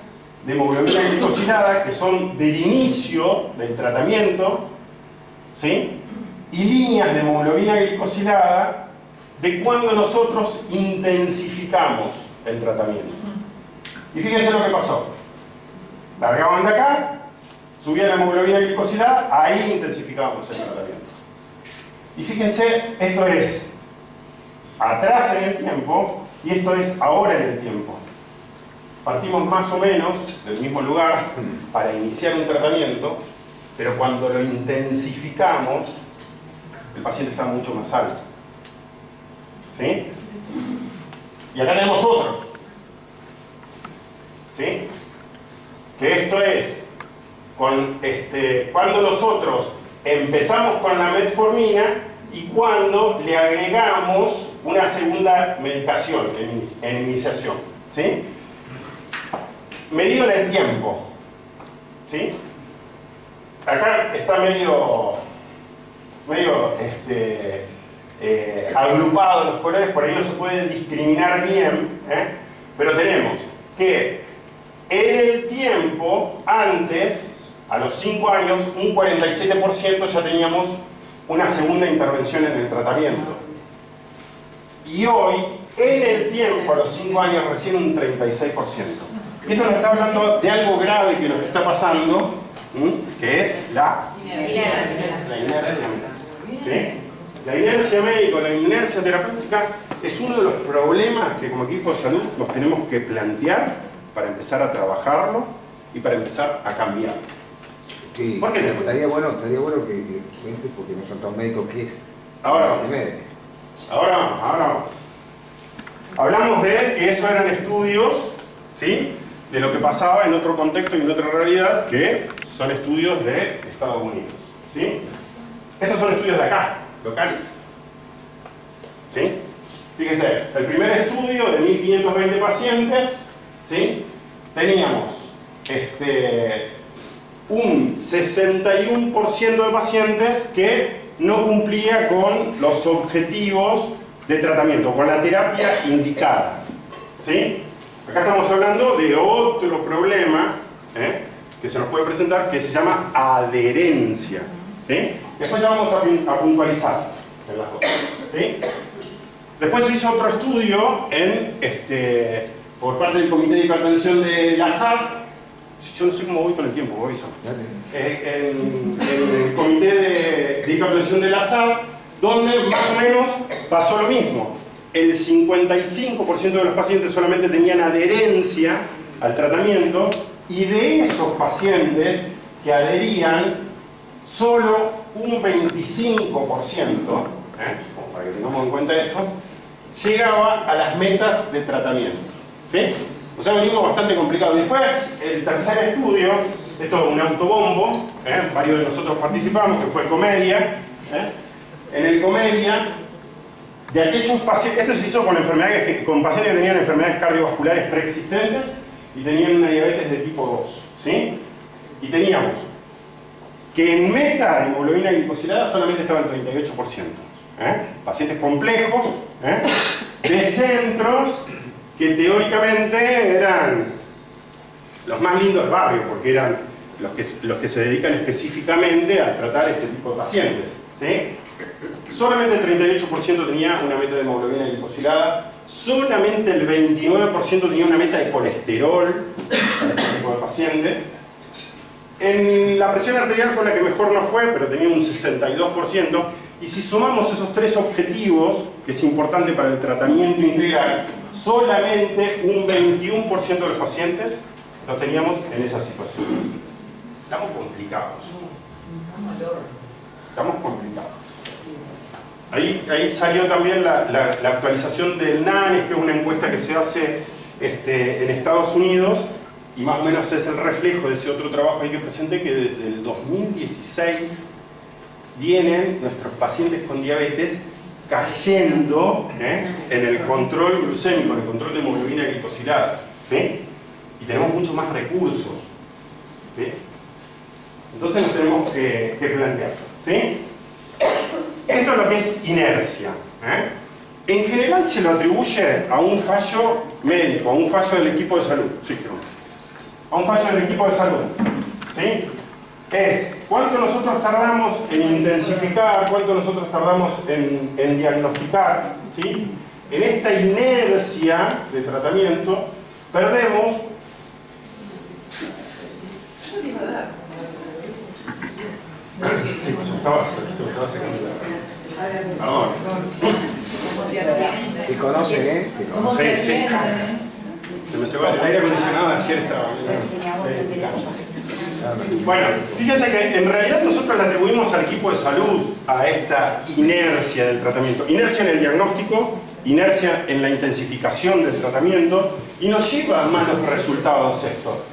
de hemoglobina glicosilada que son del inicio del tratamiento, ¿sí? Y líneas de hemoglobina glicosilada de cuando nosotros intensificamos el tratamiento. Y fíjense lo que pasó. Largaban de acá, subía la hemoglobina glicosilada, ahí intensificábamos el tratamiento. Y fíjense, esto es atrás en el tiempo y esto es ahora en el tiempo. Partimos más o menos del mismo lugar para iniciar un tratamiento, pero cuando lo intensificamos, el paciente está mucho más alto. ¿Sí? Y acá tenemos otro. ¿Sí? Que esto es cuando nosotros empezamos con la metformina y cuando le agregamos una segunda medicación en iniciación. ¿Sí? Medido en el tiempo. ¿Sí? Acá está medio agrupado los colores, por ahí no se puede discriminar bien, pero tenemos que en el tiempo, antes, a los 5 años, un 47% ya teníamos una segunda intervención en el tratamiento. Y hoy, en el tiempo, a los 5 años, recién un 36%. Esto nos está hablando de algo grave que nos está pasando, que es la inercia médica. ¿Sí? La inercia médica, la inercia terapéutica es uno de los problemas que como equipo de salud nos tenemos que plantear para empezar a trabajarlo y para empezar a cambiar. Sí, ¿Por qué estaría bueno que cuentes, porque no son todos médicos, ¿qué es? Ahora vamos. Hablamos de que eso eran estudios, ¿sí?, de lo que pasaba en otro contexto y en otra realidad, que son estudios de Estados Unidos. ¿Sí? Estos son estudios de acá, locales. ¿Sí? Fíjense, el primer estudio de 1520 pacientes, ¿sí?, teníamos un 61% de pacientes que no cumplía con los objetivos de tratamiento, con la terapia indicada. ¿Sí? Acá estamos hablando de otro problema que se nos puede presentar, que se llama adherencia. ¿Sí? Después ya vamos a puntualizar en las cosas. ¿Sí? Después se hizo otro estudio por parte del Comité de Hipertensión de la SAD. Yo no sé cómo voy con el tiempo, voy avisando. En el Comité de Hipertensión de la SAD, donde más o menos pasó lo mismo. El 55% de los pacientes solamente tenían adherencia al tratamiento, y de esos pacientes que adherían, solo un 25%, para que tengamos en cuenta eso, llegaba a las metas de tratamiento. ¿Sí? O sea, venimos bastante complicados. Después, el tercer estudio, esto es un autobombo, varios de nosotros participamos, que fue Comedia. En el Comedia, de aquellos pacientes, esto se hizo con pacientes que tenían enfermedades cardiovasculares preexistentes y tenían una diabetes de tipo 2. ¿Sí? Y teníamos que en meta de hemoglobina glicosilada solamente estaba el 38%. Pacientes complejos, de centros que teóricamente eran los más lindos del barrio, porque eran los que se dedican específicamente a tratar este tipo de pacientes. ¿Sí? Solamente el 38% tenía una meta de hemoglobina glicosilada, solamente el 29% tenía una meta de colesterol para este tipo de pacientes. En la presión arterial fue la que mejor nos fue, pero tenía un 62%. Y si sumamos esos tres objetivos, que es importante para el tratamiento integral, solamente un 21% de los pacientes los teníamos en esa situación. Estamos complicados. Estamos complicados. Ahí salió también la actualización del NANES, que es una encuesta que se hace en Estados Unidos, y más o menos es el reflejo de ese otro trabajo ahí que presenté, que desde el 2016 vienen nuestros pacientes con diabetes cayendo en el control glucémico, en el control de hemoglobina glicosilada, ¿sí? Y tenemos muchos más recursos, ¿sí? Entonces nos tenemos que plantear, ¿sí? Esto es lo que es inercia, En general se lo atribuye a un fallo médico, a un fallo del equipo de salud, sí, a un fallo del equipo de salud, ¿sí? Es cuánto nosotros tardamos en intensificar, cuánto nosotros tardamos en diagnosticar, ¿sí? En esta inercia de tratamiento perdemos. Sí, pues estaba sacando. Perdón. ¿Te conoce, eh? ¿Te conoce? Sí. Se me cebó el aire acondicionado, ayer estaba. Bueno, fíjense que en realidad nosotros le atribuimos al equipo de salud a esta inercia del tratamiento. Inercia en el diagnóstico, inercia en la intensificación del tratamiento, y nos lleva a malos resultados esto.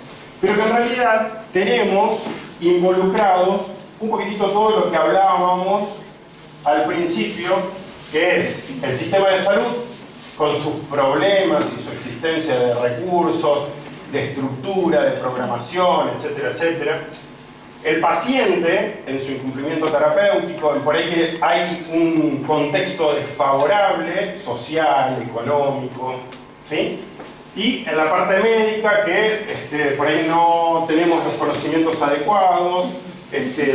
Pero que en realidad tenemos involucrados un poquitito todo lo que hablábamos al principio, que es el sistema de salud con sus problemas y su existencia de recursos, de estructura, de programación, etcétera, etcétera. El paciente, en su incumplimiento terapéutico, por ahí que hay un contexto desfavorable, social, económico, ¿sí? Y en la parte médica, que por ahí no tenemos los conocimientos adecuados,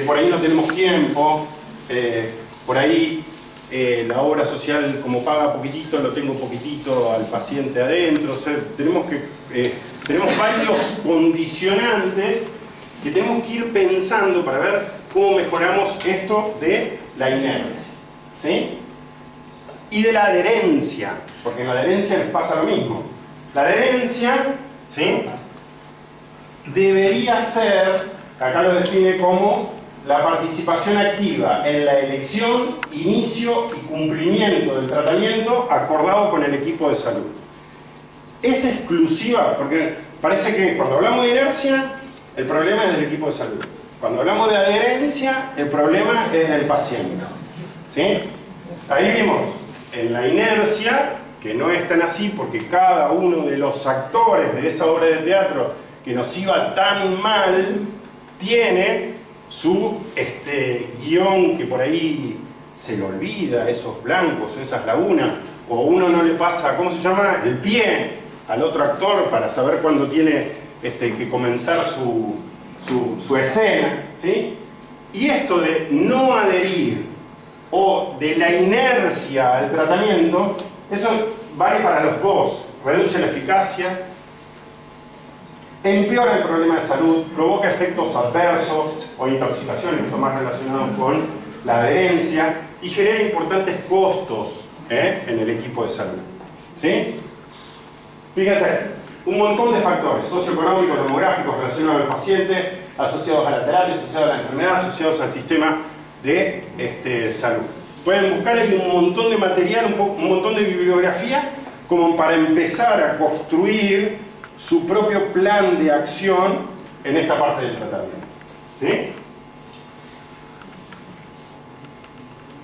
por ahí no tenemos tiempo, por ahí la obra social, como paga poquitito, lo tengo poquitito al paciente adentro. O sea, tenemos varios condicionantes que tenemos que ir pensando para ver cómo mejoramos esto de la inercia, ¿sí? Y de la adherencia, porque en la adherencia les pasa lo mismo. La adherencia, ¿sí?, debería ser, acá lo define como la participación activa en la elección, inicio y cumplimiento del tratamiento acordado con el equipo de salud. Es exclusiva, porque parece que cuando hablamos de inercia, el problema es del equipo de salud. Cuando hablamos de adherencia, el problema es del paciente, ¿sí? Ahí vimos en la inercia que no es tan así, porque cada uno de los actores de esa obra de teatro que nos iba tan mal tiene su guión que por ahí se le olvida, esos blancos, esas lagunas, o uno no le pasa, ¿cómo se llama?, el pie al otro actor para saber cuándo tiene que comenzar su escena, ¿sí? Y esto de no adherir o de la inercia al tratamiento, eso vale para los dos, reduce la eficacia, empeora el problema de salud, provoca efectos adversos o intoxicaciones, esto más relacionado con la adherencia, y genera importantes costos en el equipo de salud, ¿sí? Fíjense, un montón de factores socioeconómicos, demográficos relacionados al paciente, asociados a la terapia, asociados a la enfermedad, asociados al sistema de salud. Pueden buscar ahí un montón de material, un montón de bibliografía, como para empezar a construir su propio plan de acción en esta parte del tratamiento, ¿sí?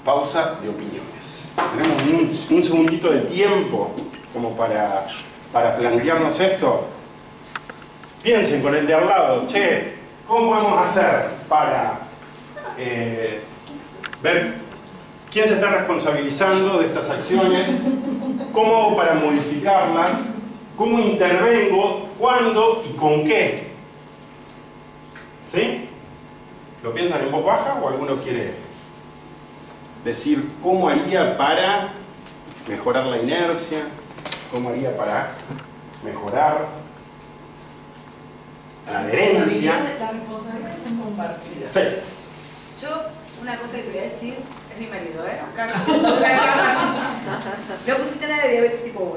Pausa de opiniones. Tenemos un segundito de tiempo como para plantearnos esto. Piensen con el de al lado, che, ¿cómo podemos hacer para ver quién se está responsabilizando de estas acciones? ¿Cómo hago para modificarlas? ¿Cómo intervengo? ¿Cuándo? ¿Y con qué? ¿Sí? ¿Lo piensan en voz baja o alguno quiere decir cómo haría para mejorar la inercia? ¿Cómo haría para mejorar la adherencia. Las responsabilidades son compartidas. Sí. Yo, una cosa que te voy a decir, es mi marido, acá una charla así. No pusiste nada de diabetes tipo 1.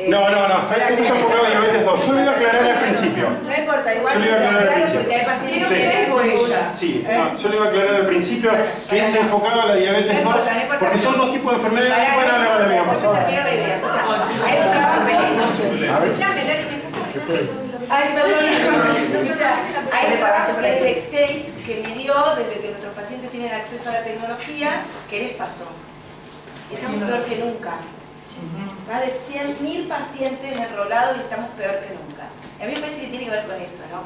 No, estoy enfocado en diabetes 2. Yo lo iba a aclarar al principio. No importa, igual yo lo iba a aclarar al principio. porque hay pacientes Sí. que ella. Sí, no, yo le iba a aclarar al principio que es enfocado a la diabetes 2, porque son dos tipos de enfermedades que se pueden hablar de la misma persona. Ay, perdón. Hay el exchange que midió desde que nuestros pacientes tienen acceso a la tecnología, ¿qué les pasó? Y estamos peor que nunca. Más de 100.000 pacientes enrolados y estamos peor que nunca. A mí me parece que tiene que ver con eso, ¿no?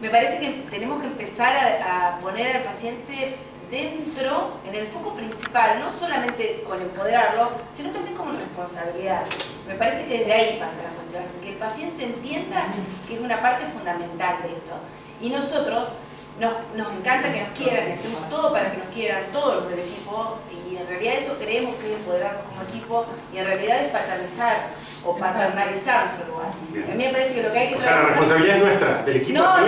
Me parece que tenemos que empezar a poner al paciente dentro, en el foco principal, no solamente con empoderarlo, sino también como responsabilidad. Me parece que desde ahí pasa la cuestión, que el paciente entienda que es una parte fundamental de esto. Y nosotros nos encanta que nos quieran, y hacemos todo para que nos quieran, todos los del equipo, y en realidad eso creemos que es empoderarnos como equipo, y en realidad es paternizar o paternalizar nuestro lugar. A mí me parece que lo que hay que O sea, la responsabilidad es nuestra, del equipo. No. A mí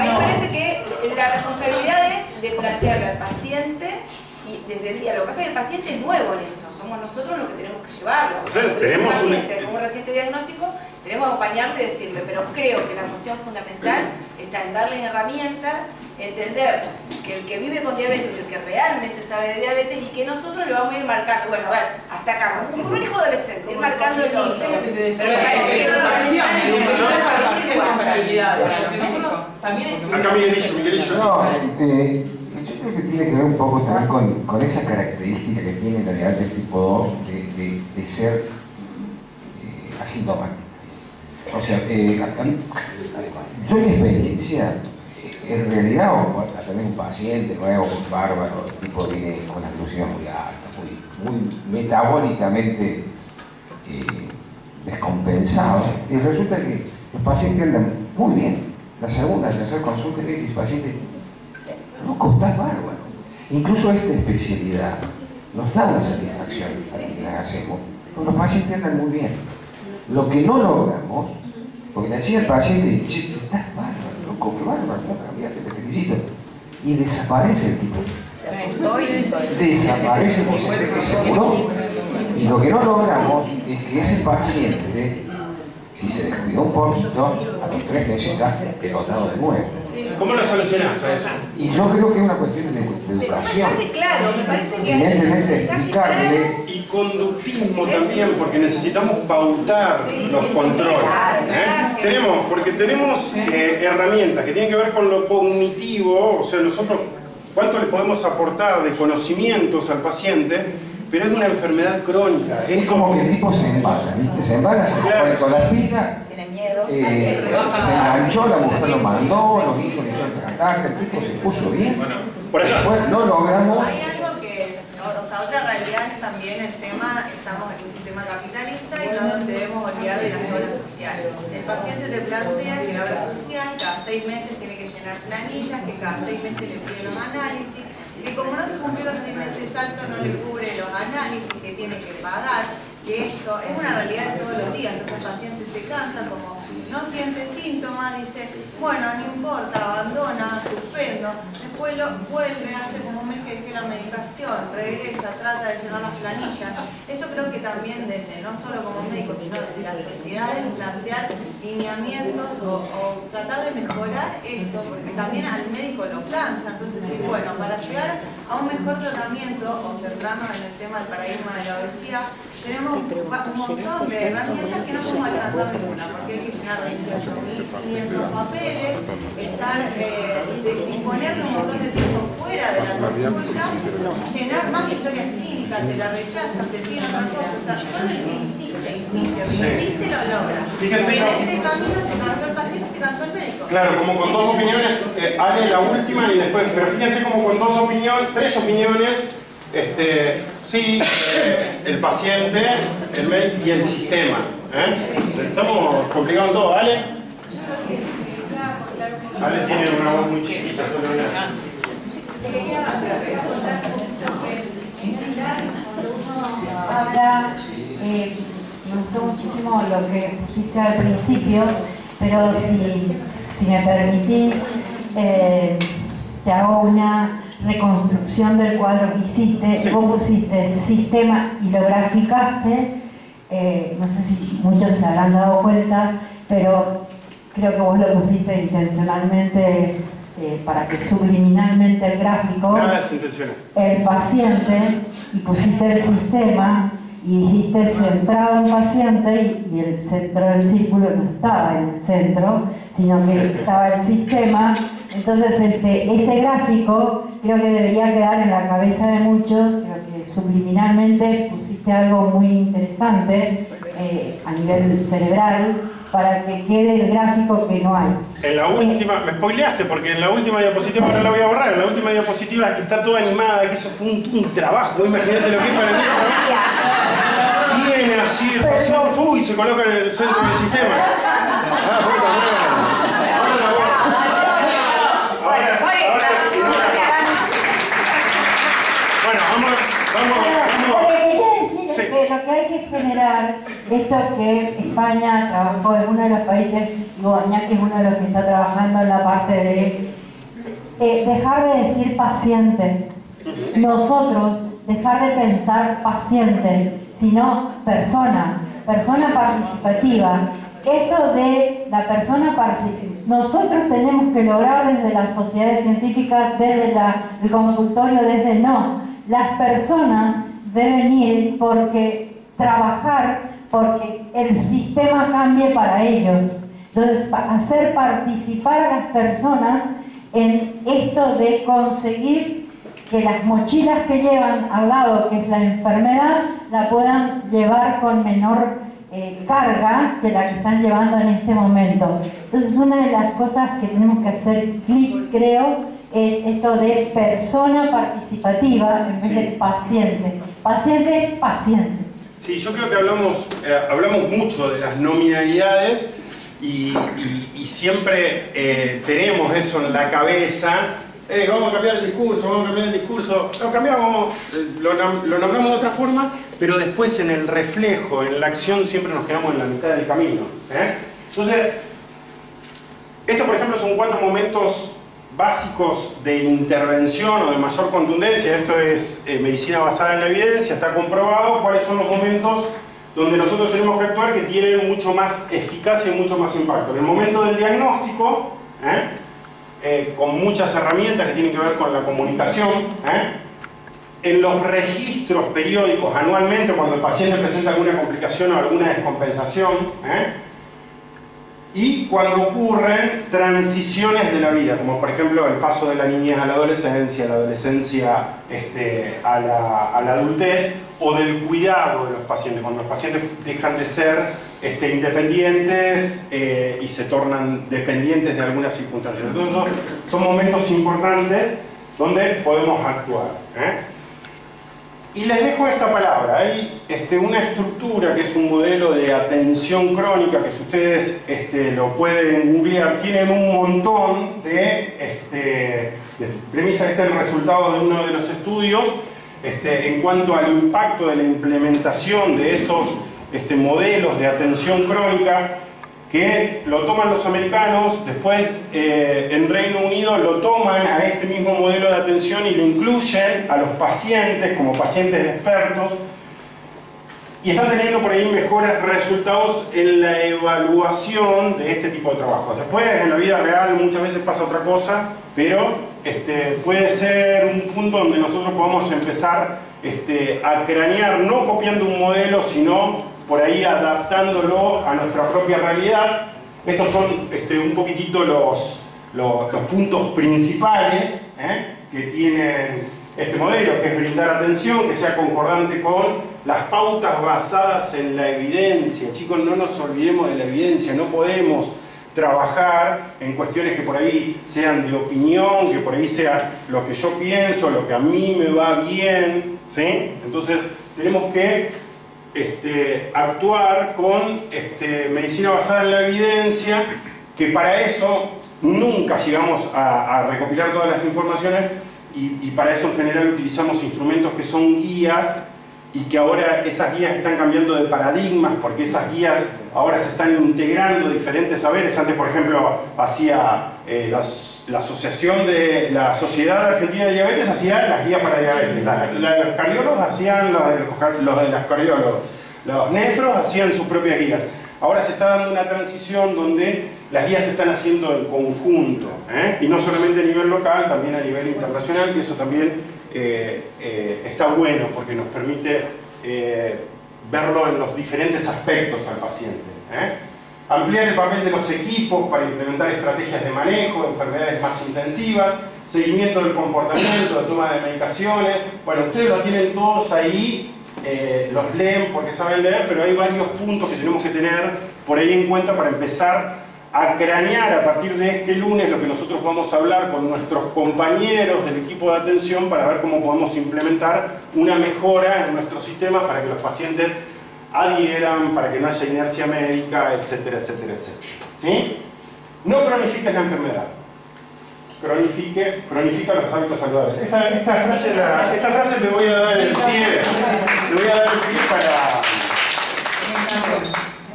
me parece que la responsabilidad es de plantearle al paciente, y desde el día, lo que pasa es que el paciente es nuevo en esto, somos nosotros los que tenemos que llevarlo. O sea, tenemos como un reciente diagnóstico, tenemos que acompañarle y decirle, pero creo que la cuestión fundamental está en darle herramientas, entender que el que vive con diabetes es el que realmente sabe de diabetes y que nosotros le vamos a ir marcando, bueno, a ver, hasta acá, como un hijo adolescente, ir marcando el límite. Acá Miguelillo. No, yo creo que tiene que ver un poco también con esa característica que tiene la diabetes tipo 2 de ser asintomática. O sea, yo en mi experiencia, en realidad, a tener un paciente nuevo, muy bárbaro, el tipo viene con la glucemia muy alta, muy metabólicamente descompensado, y resulta que los pacientes andan muy bien. La segunda, tercera consulta, el paciente no estás bárbaro. Incluso esta especialidad nos da una satisfacción a quienes la hacemos, porque los pacientes andan muy bien. Lo que no logramos, porque le decía al paciente, che, estás bárbaro, loco, qué bárbaro, no cambiaste, te felicito. Y desaparece el tipo. Desaparece el paciente que se curó. Y lo que no logramos es que ese paciente, si se descuidó un poquito, a los 3 meses está pelotado de nuevo. ¿Cómo lo solucionás a eso? Y yo creo que es una cuestión de educación. Claro, me parece que evidentemente explicarle. Y conductismo también, porque necesitamos pautar los controles. Porque tenemos herramientas que tienen que ver con lo cognitivo, o sea, nosotros cuánto le podemos aportar de conocimientos al paciente, pero es una enfermedad crónica. Es como que el tipo se embaga, ¿viste? Se embaga, se pone con la pila, se enganchó, la mujer lo mandó, los hijos le hicieron tratar, el tipo se puso bien. Por allá. Después no logramos. Hay algo que, o sea, otra realidad es también el tema, estamos en un sistema capitalista y no nos debemos olvidar de las obras sociales. El paciente te plantea que la obra social cada 6 meses tiene que llenar planillas, que cada 6 meses le pide los análisis, que como no se cumplió los 6 meses altos no le cubre los análisis que tiene que pagar, que esto es una realidad de todos los días. Entonces el paciente se cansa, como no siente síntomas, dice, bueno, no importa, abandona, suspendo, después vuelve, hace como un mes que dejé la medicación, regresa, trata de llenar las planillas. Eso creo que también desde, no solo como médico, sino desde la sociedad, es plantear lineamientos o tratar de mejorar eso, porque también al médico lo cansa. Entonces, sí, bueno, para llegar a un mejor tratamiento o centrarnos en el tema del paradigma de la obesidad, tenemos un montón de herramientas que no podemos alcanzar ninguna, porque hay que llenar 28.500 papeles, disponer de un montón de tiempo fuera de la consulta, llenar más historias clínicas, te la rechazan, te piden otra cosa. O sea, solo el que insiste lo logra. Fíjense, en ese camino se cansó el paciente, se cansó el médico. Claro, como con 2 opiniones, Ale la última y después, pero fíjense como con 2 opiniones, 3 opiniones, sí, el paciente, el médico y el sistema. Estamos complicando todo, ¿Ale? Ale tiene una voz muy chiquita, solo una. Habla, me gustó muchísimo lo que pusiste al principio, pero si Si me permitís, te hago una reconstrucción del cuadro que hiciste. Sí. Vos pusiste sistema y lo graficaste. No sé si muchos se habrán dado cuenta, pero creo que vos lo pusiste intencionalmente para que subliminalmente el gráfico, nada es intencional, el paciente, y pusiste el sistema y dijiste centrado en paciente, y el centro del círculo no estaba en el centro, sino que estaba el sistema. Entonces ese gráfico creo que debería quedar en la cabeza de muchos. Creo que subliminalmente pusiste algo muy interesante a nivel cerebral, para que quede el gráfico que no hay. En la última, me spoileaste porque en la última diapositiva, ahora la voy a borrar, en la última diapositiva que está toda animada, que eso fue un trabajo, imagínate lo que es para mí. Viene así, el paciente y se coloca en el centro del sistema. Bueno, vamos. Lo que hay que generar, esto que España trabajó, es uno de los países, Iñaki es uno de los que está trabajando en la parte de dejar de decir paciente. Nosotros, dejar de pensar paciente, sino persona participativa. Esto de la persona participativa, nosotros tenemos que lograr desde las sociedades científicas, desde el consultorio, desde las personas deben ir porque trabajar, porque el sistema cambie para ellos. Entonces, hacer participar a las personas en esto de conseguir que las mochilas que llevan al lado, que es la enfermedad, la puedan llevar con menor carga que la que están llevando en este momento. Entonces, una de las cosas que tenemos que hacer clic, creo, es esto de persona participativa en vez de paciente. Paciente. Sí, yo creo que hablamos mucho de las nominalidades y siempre tenemos eso en la cabeza. Vamos a cambiar el discurso, lo cambiamos, lo nombramos de otra forma, pero después en el reflejo, en la acción, siempre nos quedamos en la mitad del camino. Entonces, esto por ejemplo son 4 momentos básicos de intervención o de mayor contundencia. Esto es medicina basada en la evidencia, está comprobado cuáles son los momentos donde nosotros tenemos que actuar que tienen mucho más eficacia y mucho más impacto. En el momento del diagnóstico, con muchas herramientas que tienen que ver con la comunicación, en los registros periódicos anualmente cuando el paciente presenta alguna complicación o alguna descompensación, y cuando ocurren transiciones de la vida, como por ejemplo el paso de la niñez a la adolescencia a la adultez, o del cuidado de los pacientes, cuando los pacientes dejan de ser independientes y se tornan dependientes de algunas circunstancias. Entonces son momentos importantes donde podemos actuar. Y les dejo esta palabra. Hay una estructura que es un modelo de atención crónica que si ustedes lo pueden googlear, tienen un montón de premisas. Este es el resultado de uno de los estudios en cuanto al impacto de la implementación de esos modelos de atención crónica, que lo toman los americanos, después en Reino Unido lo toman a este mismo modelo de atención y lo incluyen a los pacientes como pacientes expertos, y están teniendo por ahí mejores resultados en la evaluación de este tipo de trabajos. Después en la vida real muchas veces pasa otra cosa, pero puede ser un punto donde nosotros podamos empezar a cranear, no copiando un modelo, sino por ahí adaptándolo a nuestra propia realidad. Estos son un poquitito los puntos principales que tienen este modelo, que es brindar atención, que sea concordante con las pautas basadas en la evidencia. Chicos, no nos olvidemos de la evidencia, no podemos trabajar en cuestiones que por ahí sean de opinión, que por ahí sea lo que yo pienso, lo que a mí me va bien, ¿sí? Entonces tenemos que actuar con medicina basada en la evidencia, que para eso nunca llegamos a recopilar todas las informaciones, y para eso en general utilizamos instrumentos que son guías y que ahora esas guías están cambiando de paradigmas porque esas guías ahora se están integrando diferentes saberes. Antes, por ejemplo, hacía la asociación de la Sociedad Argentina de Diabetes hacía las guías para diabetes, los cardiólogos hacían los de los cardiólogos, los nefros hacían sus propias guías. Ahora se está dando una transición donde las guías se están haciendo en conjunto, y no solamente a nivel local, también a nivel internacional, que eso también está bueno porque nos permite verlo en los diferentes aspectos al paciente. Ampliar el papel de los equipos para implementar estrategias de manejo de enfermedades más intensivas, seguimiento del comportamiento, de toma de medicaciones. Bueno, ustedes lo tienen todos ahí, los leen porque saben leer, pero hay varios puntos que tenemos que tener por ahí en cuenta para empezar a cranear a partir de este lunes lo que nosotros vamos a hablar con nuestros compañeros del equipo de atención para ver cómo podemos implementar una mejora en nuestros sistemas para que los pacientes adhieran, para que no haya inercia médica, etcétera, etcétera, etcétera. ¿Sí? No cronifiques la enfermedad. Cronifica los hábitos saludables. Esta frase le voy a dar el pie. Le voy a dar el pie para...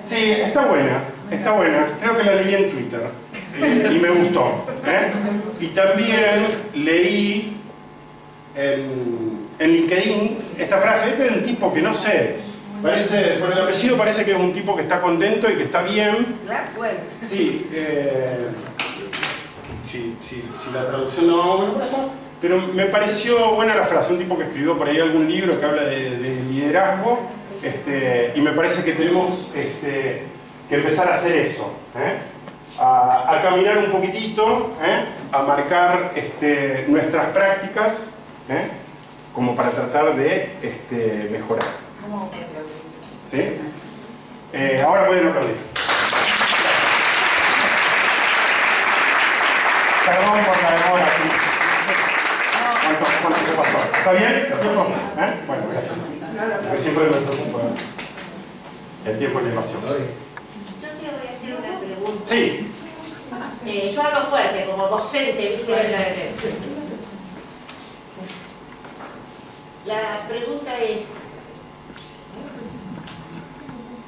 Sí, está buena. Está buena. Creo que la leí en Twitter. Y me gustó. Y también leí en LinkedIn esta frase. Este es un tipo que no sé. Parece, por el apellido parece que es un tipo que está contento y que está bien. Sí, si la traducción no, bueno, por eso, pero me pareció buena la frase, un tipo que escribió por ahí algún libro que habla de liderazgo, y me parece que tenemos que empezar a hacer eso, a caminar un poquitito, a marcar nuestras prácticas, como para tratar de mejorar. ¿Sí? Ahora pueden aplaudir. Perdón por la demora. ¿Cuánto se pasó? ¿Está bien? ¿El tiempo? Bueno, gracias. Porque siempre me preocupa el tiempo y la invasión. Yo te voy a hacer una pregunta. Sí. Yo hablo fuerte, como docente, ¿viste? La pregunta es...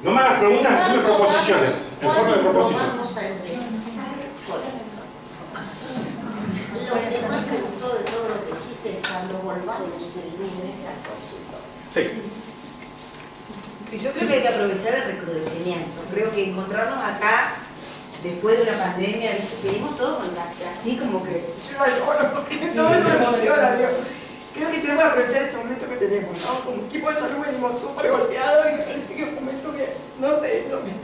No me hagas preguntas, hazme proposiciones. En forma de proposición. Vamos a empezar con esto. Lo que más me gustó de todo lo que dijiste es cuando volvamos el lunes al consultorio. Sí. Sí, yo creo que hay que aprovechar el recrudecimiento. Creo que encontrarnos acá, después de una pandemia, venimos todos así como que yo lloro porque todo nos emociona, Dios. Creo que tenemos que aprovechar ese momento que tenemos, ¿no? Como equipo de salud venimos súper golpeados y me parece que es un momento que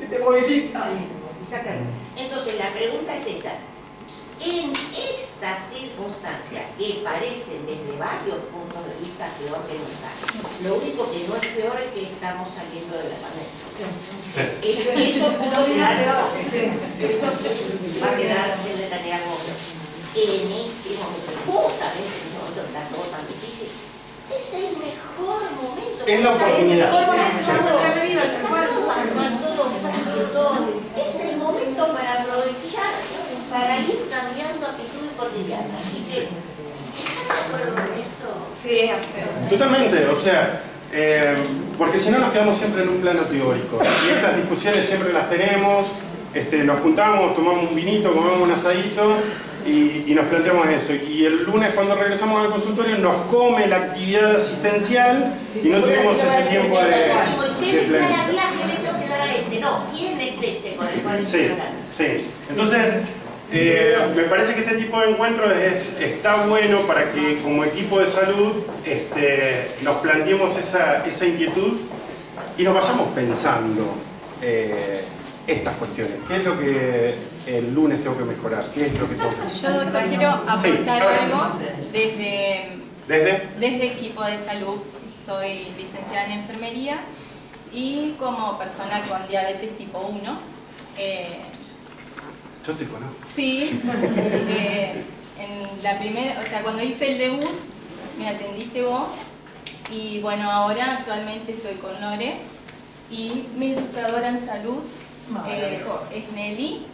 te moviliza. Sí, exactamente. Entonces la pregunta es esa. En estas circunstancias que parecen desde varios puntos de vista peor que nunca, lo único que no es peor es que estamos saliendo de la pandemia. Eso pudo quedar, eso va a quedar sin Netanyahu. En este momento, justamente en este momento está todo tan difícil, es el mejor momento. Es la oportunidad. Es el momento para aprovechar, para ir cambiando actitudes cotidianas. Así que, ¿están de acuerdo con eso? Sí, totalmente, o sea, porque si no nos quedamos siempre en un plano teórico. Y estas discusiones siempre las tenemos, nos juntamos, tomamos un vinito, comemos un asadito y nos planteamos eso. Y el lunes cuando regresamos al consultorio nos come la actividad asistencial y no tuvimos ese tiempo de ¿Quién es la guía que le tengo que dar a este? No, ¿quién es este con el cual estoy hablando? Sí. Entonces, me parece que este tipo de encuentros está bueno para que como equipo de salud nos planteemos esa inquietud y nos vayamos pensando estas cuestiones. ¿Qué es lo que el lunes tengo que mejorar? ¿Qué es lo que tengo que hacer? Yo, doctor, quiero aportar algo desde equipo de salud. Soy licenciada en enfermería y como persona con diabetes tipo 1. Yo te conozco. Sí. En la primera, o sea, cuando hice el debut, me atendiste vos. Y bueno, ahora actualmente estoy con Lore. Y mi educadora en salud es Nelly.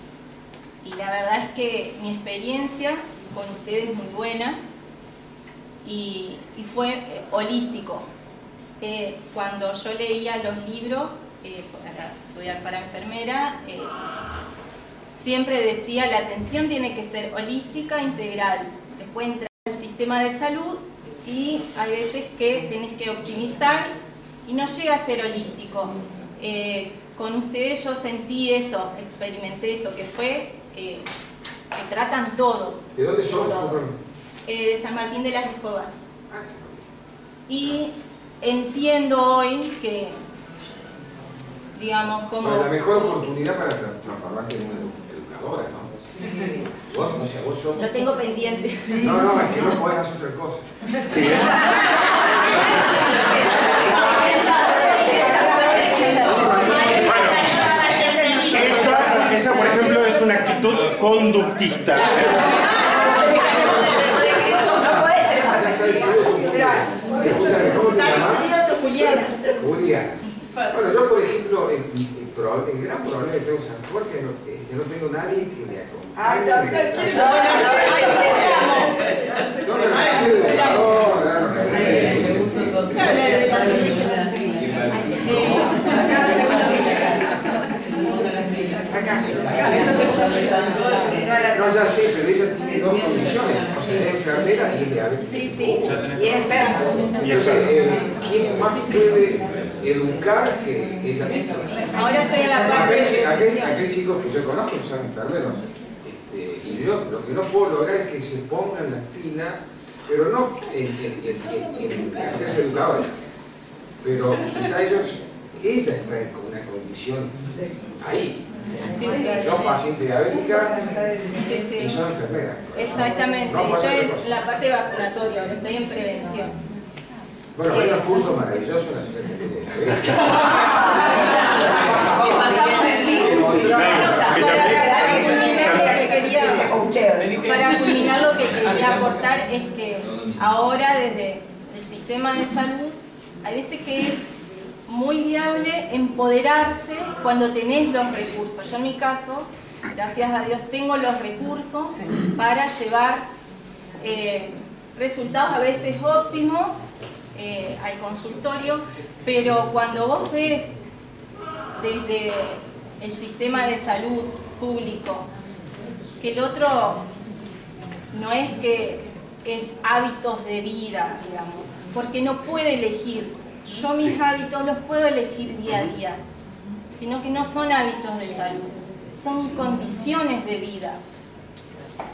Y la verdad es que mi experiencia con ustedes es muy buena. Y fue holístico. cuando yo leía los libros para estudiar para enfermera, siempre decía la atención tiene que ser holística, integral. Después entra el sistema de salud y hay veces que tenés que optimizar y no llega a ser holístico. Con ustedes yo sentí eso, experimenté eso, que fue que tratan todo. ¿De dónde son? De San Martín de las Escobas. Y entiendo hoy que, digamos, como... Bueno, la mejor oportunidad para transformarte en una educadora, ¿no? Sí. Vos, no sé, vos sos... Lo tengo pendiente. No, es que no podés hacer otra cosa. Sí, esa, por ejemplo, es una actitud conductista. Escúchame, ¿cómo te llamas? Juliana. Juliana. Bueno, yo, por ejemplo, el gran problema que tengo en San Jorge es que no tengo nadie que me acompañe. No, ya sé, pero ella tiene dos condiciones. O sea, es enfermera y es diabética. Sí, sí. Y es enferma. ¿Quién más puede educar que ella misma? Ahora estoy en la parte de... Aquel chico que yo conozco que son enfermeros. Y yo lo que no puedo lograr es que se pongan las pilas, pero no en hacerse educadores. Pero quizá ella está en una condición ahí. Yo paciente diabética y soy enfermera. Exactamente. No, yo en la parte vacunatoria, ahora estoy en prevención. Bueno, hay unos cursos maravillosos en la Secretaría de Pasamos el libro. Para culminar lo que quería aportar es que ahora desde el sistema de salud hay veces que es muy viable empoderarse cuando tenés los recursos. Yo en mi caso, gracias a Dios, tengo los recursos para llevar resultados a veces óptimos al consultorio, pero cuando vos ves desde el sistema de salud público que el otro no es que es hábitos de vida, digamos, porque no puede elegir. Yo mis hábitos los puedo elegir día a día, sino que no son hábitos de salud, son condiciones de vida.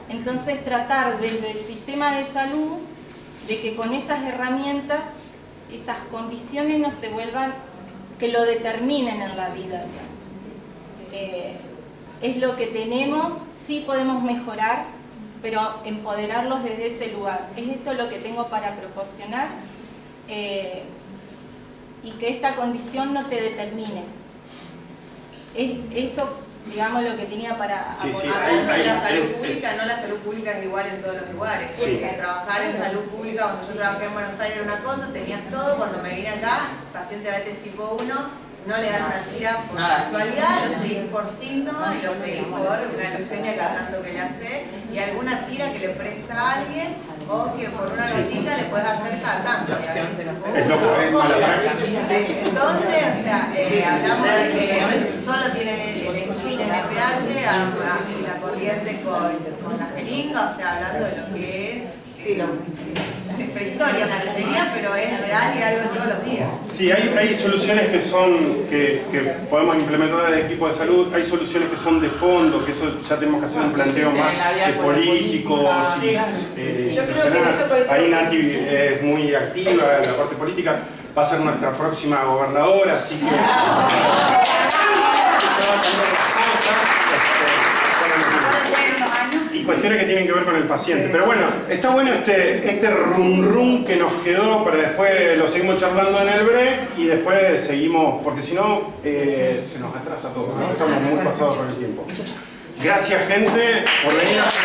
Entonces tratar desde el sistema de salud de que con esas herramientas, esas condiciones no se vuelvan, que lo determinen en la vida, digamos. Es lo que tenemos, sí podemos mejorar, pero empoderarlos desde ese lugar. Es esto lo que tengo para proporcionar. Y que esta condición no te determine. Es eso, digamos, lo que tenía para aportar. Hablando de la salud pública, no la salud pública es igual en todos los lugares. Sí. Porque trabajar en salud pública, cuando yo trabajé en Buenos Aires era una cosa, tenías todo, cuando me vine acá, paciente diabetes tipo 1, no le dan una tira por casualidad, lo seguís por síntoma y lo seguís por una leucemia cada tanto que le hace, y alguna tira que le presta a alguien, o que por una gotita le puedes hacer cada tanto. Es lo que es mala praxis. Entonces, o sea, hablamos de que solo tienen el NPH, la corriente con la jeringa, o sea, hablando de lo que es prehistoria parecería, pero es real y algo de todos los días. Sí, hay soluciones que podemos implementar desde el equipo de salud, hay soluciones que son de fondo, que eso ya tenemos que hacer un planteo más político, institucional. Ahí Nati es muy activa en la parte política, va a ser nuestra próxima gobernadora, así que... Y cuestiones que tienen que ver con el paciente. Pero bueno, está bueno este rum que nos quedó, para después lo seguimos charlando en el break y después seguimos, porque si no se nos atrasa todo, ¿no? Estamos muy pasados por el tiempo. Gracias, gente, por venir a hacer.